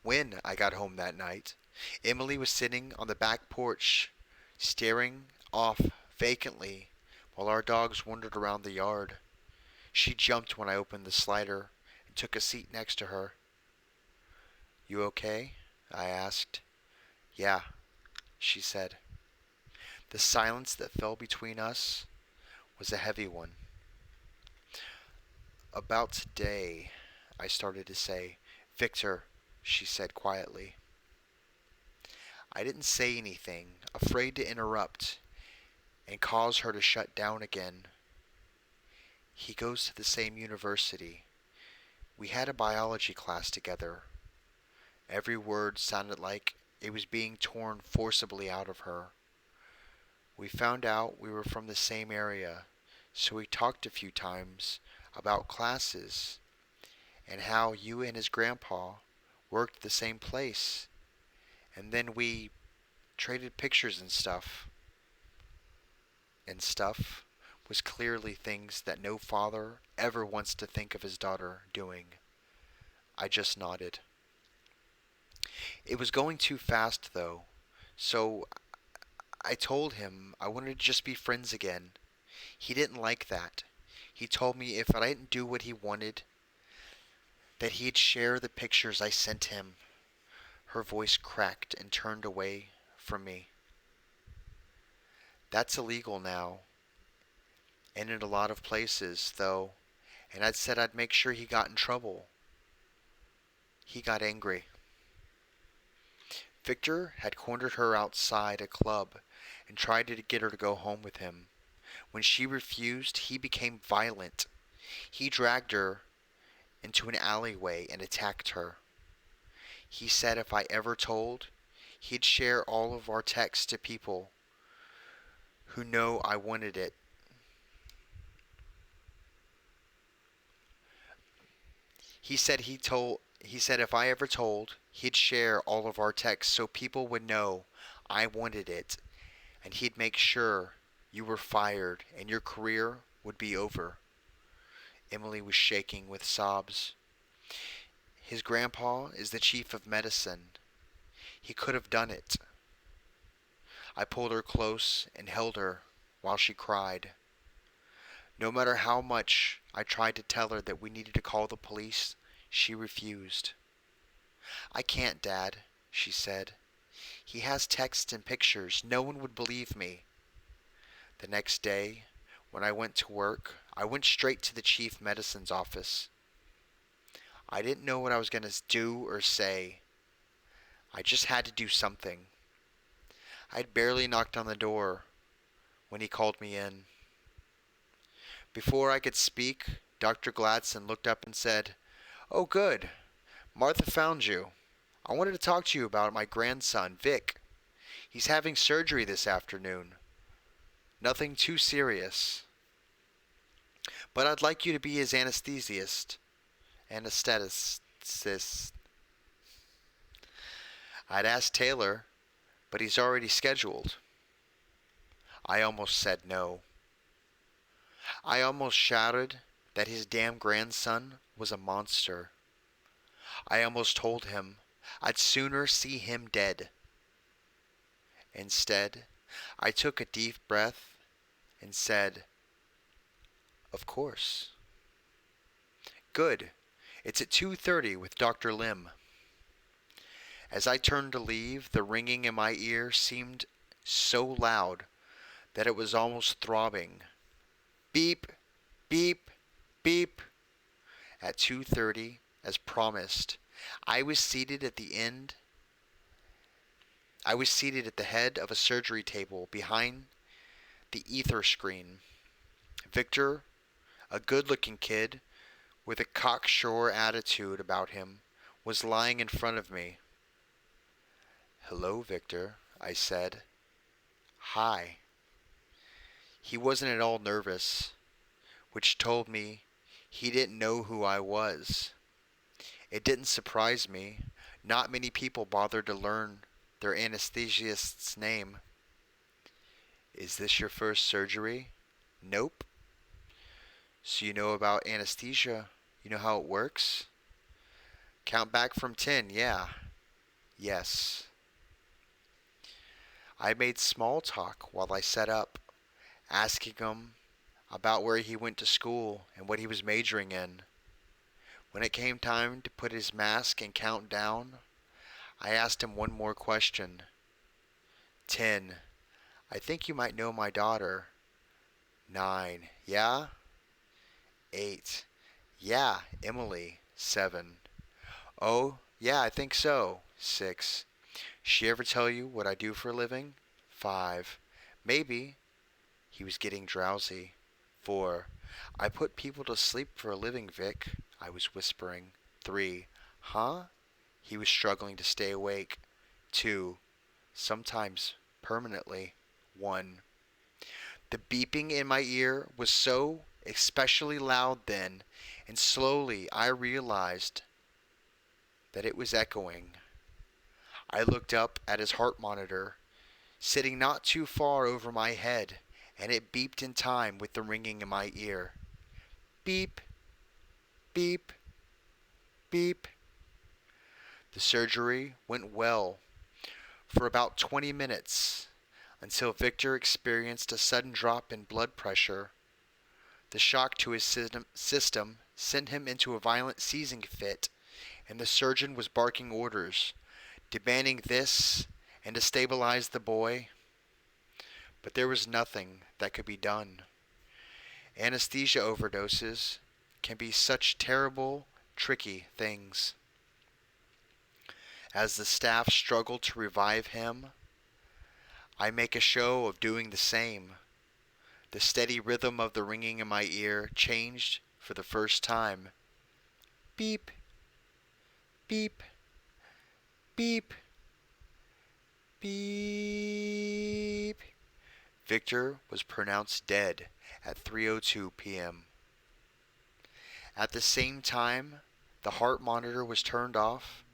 When I got home that night, Emily was sitting on the back porch, staring off vacantly while our dogs wandered around the yard. She jumped when I opened the slider and took a seat next to her. You okay? I asked. Yeah. she said. The silence that fell between us was a heavy one. About today, I started to say. Victor, she said quietly. I didn't say anything, afraid to interrupt and cause her to shut down again. He goes to the same university. We had a biology class together. Every word sounded like it was being torn forcibly out of her. We found out we were from the same area, so we talked a few times about classes and how you and his grandpa worked at the same place. And then we traded pictures and stuff. And stuff was clearly things that no father ever wants to think of his daughter doing. I just nodded. It was going too fast, though, so I told him I wanted to just be friends again. He didn't like that. He told me if I didn't do what he wanted, that he'd share the pictures I sent him. Her voice cracked and turned away from me. That's illegal now, and in a lot of places, though, and I'd said I'd make sure he got in trouble. He got angry. Victor had cornered her outside a club and tried to get her to go home with him. When she refused, he became violent. He dragged her into an alleyway and attacked her. He said if I ever told, he'd share all of our texts to people who know I wanted it. He said if I ever told, he'd share all of our texts so people would know I wanted it, and he'd make sure you were fired and your career would be over. Emily was shaking with sobs. His grandpa is the chief of medicine. He could have done it. I pulled her close and held her while she cried. No matter how much I tried to tell her that we needed to call the police, she refused. I can't, Dad, she said. He has texts and pictures. No one would believe me. The next day, when I went to work, I went straight to the chief medicine's office. I didn't know what I was going to do or say. I just had to do something. I'd barely knocked on the door when he called me in. Before I could speak, Dr. Gladson looked up and said, "Oh, good. Martha found you. I wanted to talk to you about my grandson, Vic. He's having surgery this afternoon. Nothing too serious. But I'd like you to be his anesthesist. Anesthetist. I'd asked Taylor, but he's already scheduled." I almost said no. I almost shouted that his damn grandson was a monster. I almost told him I'd sooner see him dead. Instead, I took a deep breath and said, "Of course." "Good. It's at 2:30 with Dr. Lim." As I turned to leave, the ringing in my ear seemed so loud that it was almost throbbing. Beep, beep, beep. At 2:30, as promised, I was seated at the head of a surgery table behind the ether screen. Victor, a good-looking kid with a cocksure attitude about him, was lying in front of me. "Hello, Victor," I said. "Hi." He wasn't at all nervous, which told me he didn't know who I was. It didn't surprise me. Not many people bothered to learn their anesthesiast's name. "Is this your first surgery?" "Nope." "So you know about anesthesia? You know how it works?" "Count back from 10, yeah." "Yes." I made small talk while I set up, asking him about where he went to school and what he was majoring in. When it came time to put his mask and count down, I asked him one more question. 10. I think you might know my daughter. 9. Yeah? 8. Yeah, Emily. 7. Oh, yeah, I think so. 6. She ever tell you what I do for a living? 5. Maybe. He was getting drowsy. 4. I put people to sleep for a living, Vic. I was whispering. 3. Huh? He was struggling to stay awake. 2. Sometimes permanently. 1. The beeping in my ear was so especially loud then, and slowly I realized that it was echoing. I looked up at his heart monitor, sitting not too far over my head, and it beeped in time with the ringing in my ear. Beep, beep, beep. The surgery went well for about 20 minutes until Victor experienced a sudden drop in blood pressure. The shock to his system sent him into a violent seizing fit, and the surgeon was barking orders, demanding this and to stabilize the boy. But there was nothing that could be done. Anesthesia overdoses can be such terrible, tricky things. As the staff struggled to revive him, I make a show of doing the same. The steady rhythm of the ringing in my ear changed for the first time. Beep, beep, beep, beep. Victor was pronounced dead at 3:02 p.m. At the same time, the heart monitor was turned off.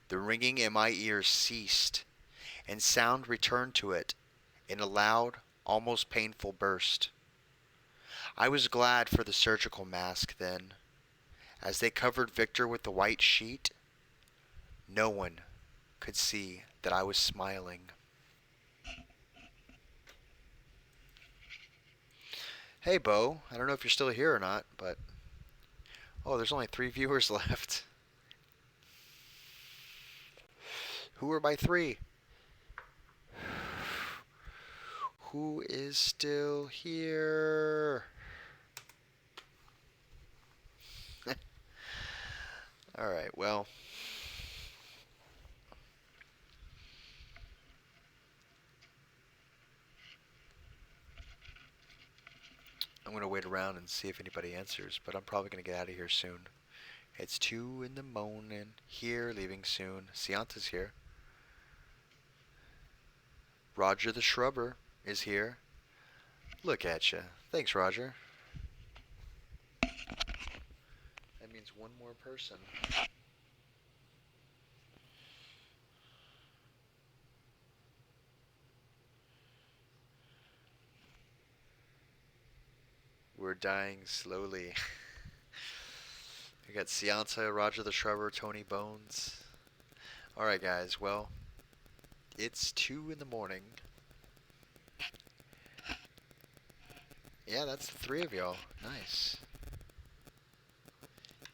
The ringing in my ears ceased, and sound returned to it in a loud, almost painful burst. I was glad for the surgical mask then. As they covered Victor with the white sheet, no one could see that I was smiling. Hey, Bo. I don't know if you're still here or not, but... Oh, there's only 3 viewers left. Who are my 3? Who is still here? Alright, well... I'm going to wait around and see if anybody answers, but I'm probably going to get out of here soon. It's 2 in the morning. Here, leaving soon. Sianta's here. Roger the Shrubber is here. Look at you. Thanks, Roger. That means one more person. We're dying slowly. We got Sianta, Roger the Shrubber, Tony Bones. Alright, guys. Well, it's 2 in the morning. Yeah, that's the 3 of y'all. Nice.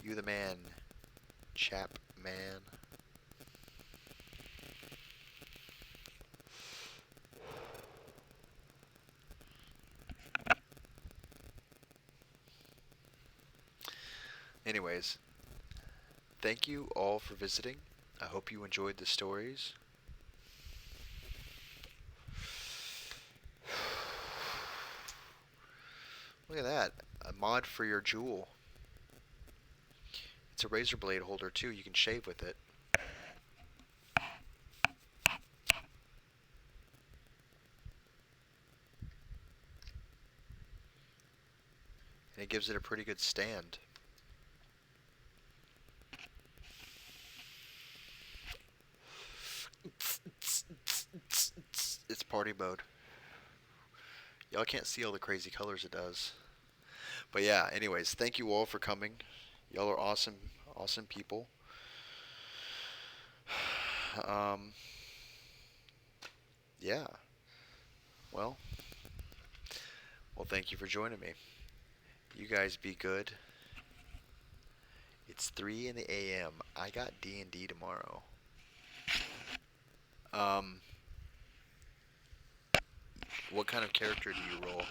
You the man. Chap man. Anyways, thank you all for visiting. I hope you enjoyed the stories. Look at that. A mod for your jewel. It's a razor blade holder too. You can shave with it. And it gives it a pretty good stand. It's party mode. Y'all can't see all the crazy colors it does. But yeah, anyways, thank you all for coming. Y'all are awesome, awesome people. Yeah. Well, thank you for joining me. You guys be good. It's 3 in the a.m. I got D&D tomorrow. What kind of character do you roll?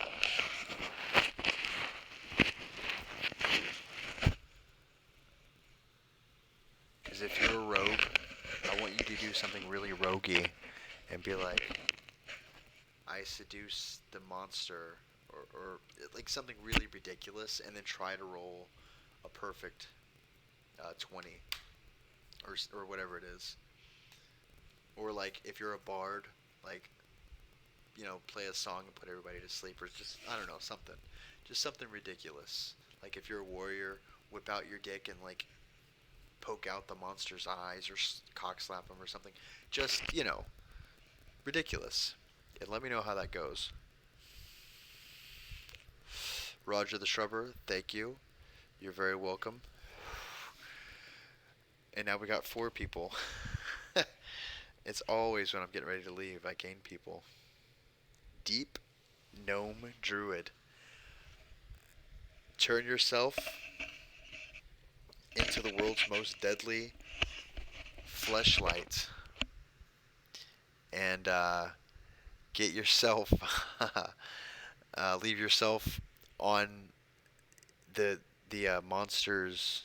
Because if you're a rogue, I want you to do something really roguey and be like, I seduce the monster, or like something really ridiculous, and then try to roll a perfect 20 or whatever it is. Or like if you're a bard, like play a song and put everybody to sleep, or just I don't know something, just something ridiculous. Like if you're a warrior, whip out your dick and like poke out the monster's eyes or cock slap him or something. Just ridiculous. And let me know how that goes. Roger the Shrubber, thank you. You're very welcome. And now we got 4 people. It's always when I'm getting ready to leave, I gain people. Deep Gnome Druid. Turn yourself into the world's most deadly fleshlight. And get yourself, leave yourself on the monster's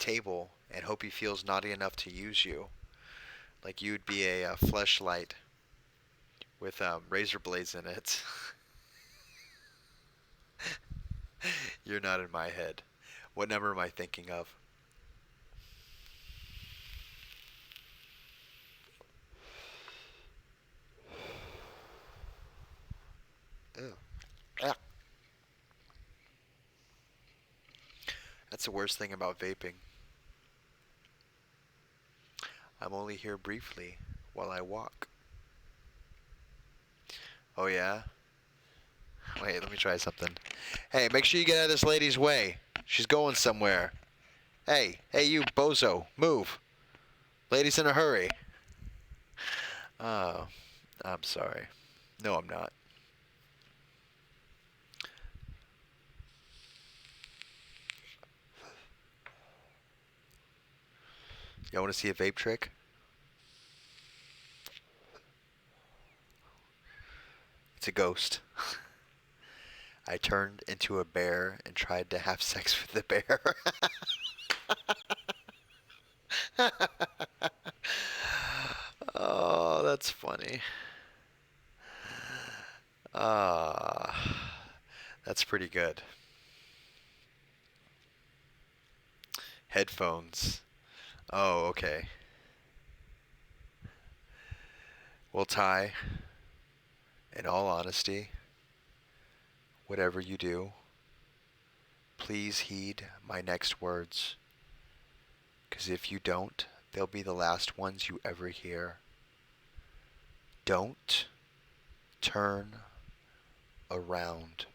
table and hope he feels naughty enough to use you. Like you'd be a fleshlight with razor blades in it. You're not in my head. What number am I thinking of? Ew. Ah. That's the worst thing about vaping. I'm only here briefly while I walk. Oh yeah? Wait, let me try something. Hey, make sure you get out of this lady's way. She's going somewhere. Hey, you bozo, move. Lady's in a hurry. Oh, I'm sorry. No, I'm not. Y'all want to see a vape trick? It's a ghost. I turned into a bear and tried to have sex with the bear. Oh, that's funny. Ah, that's pretty good. Headphones. Oh, okay. Well, Ty, in all honesty, whatever you do, please heed my next words. Because if you don't, they'll be the last ones you ever hear. Don't turn around.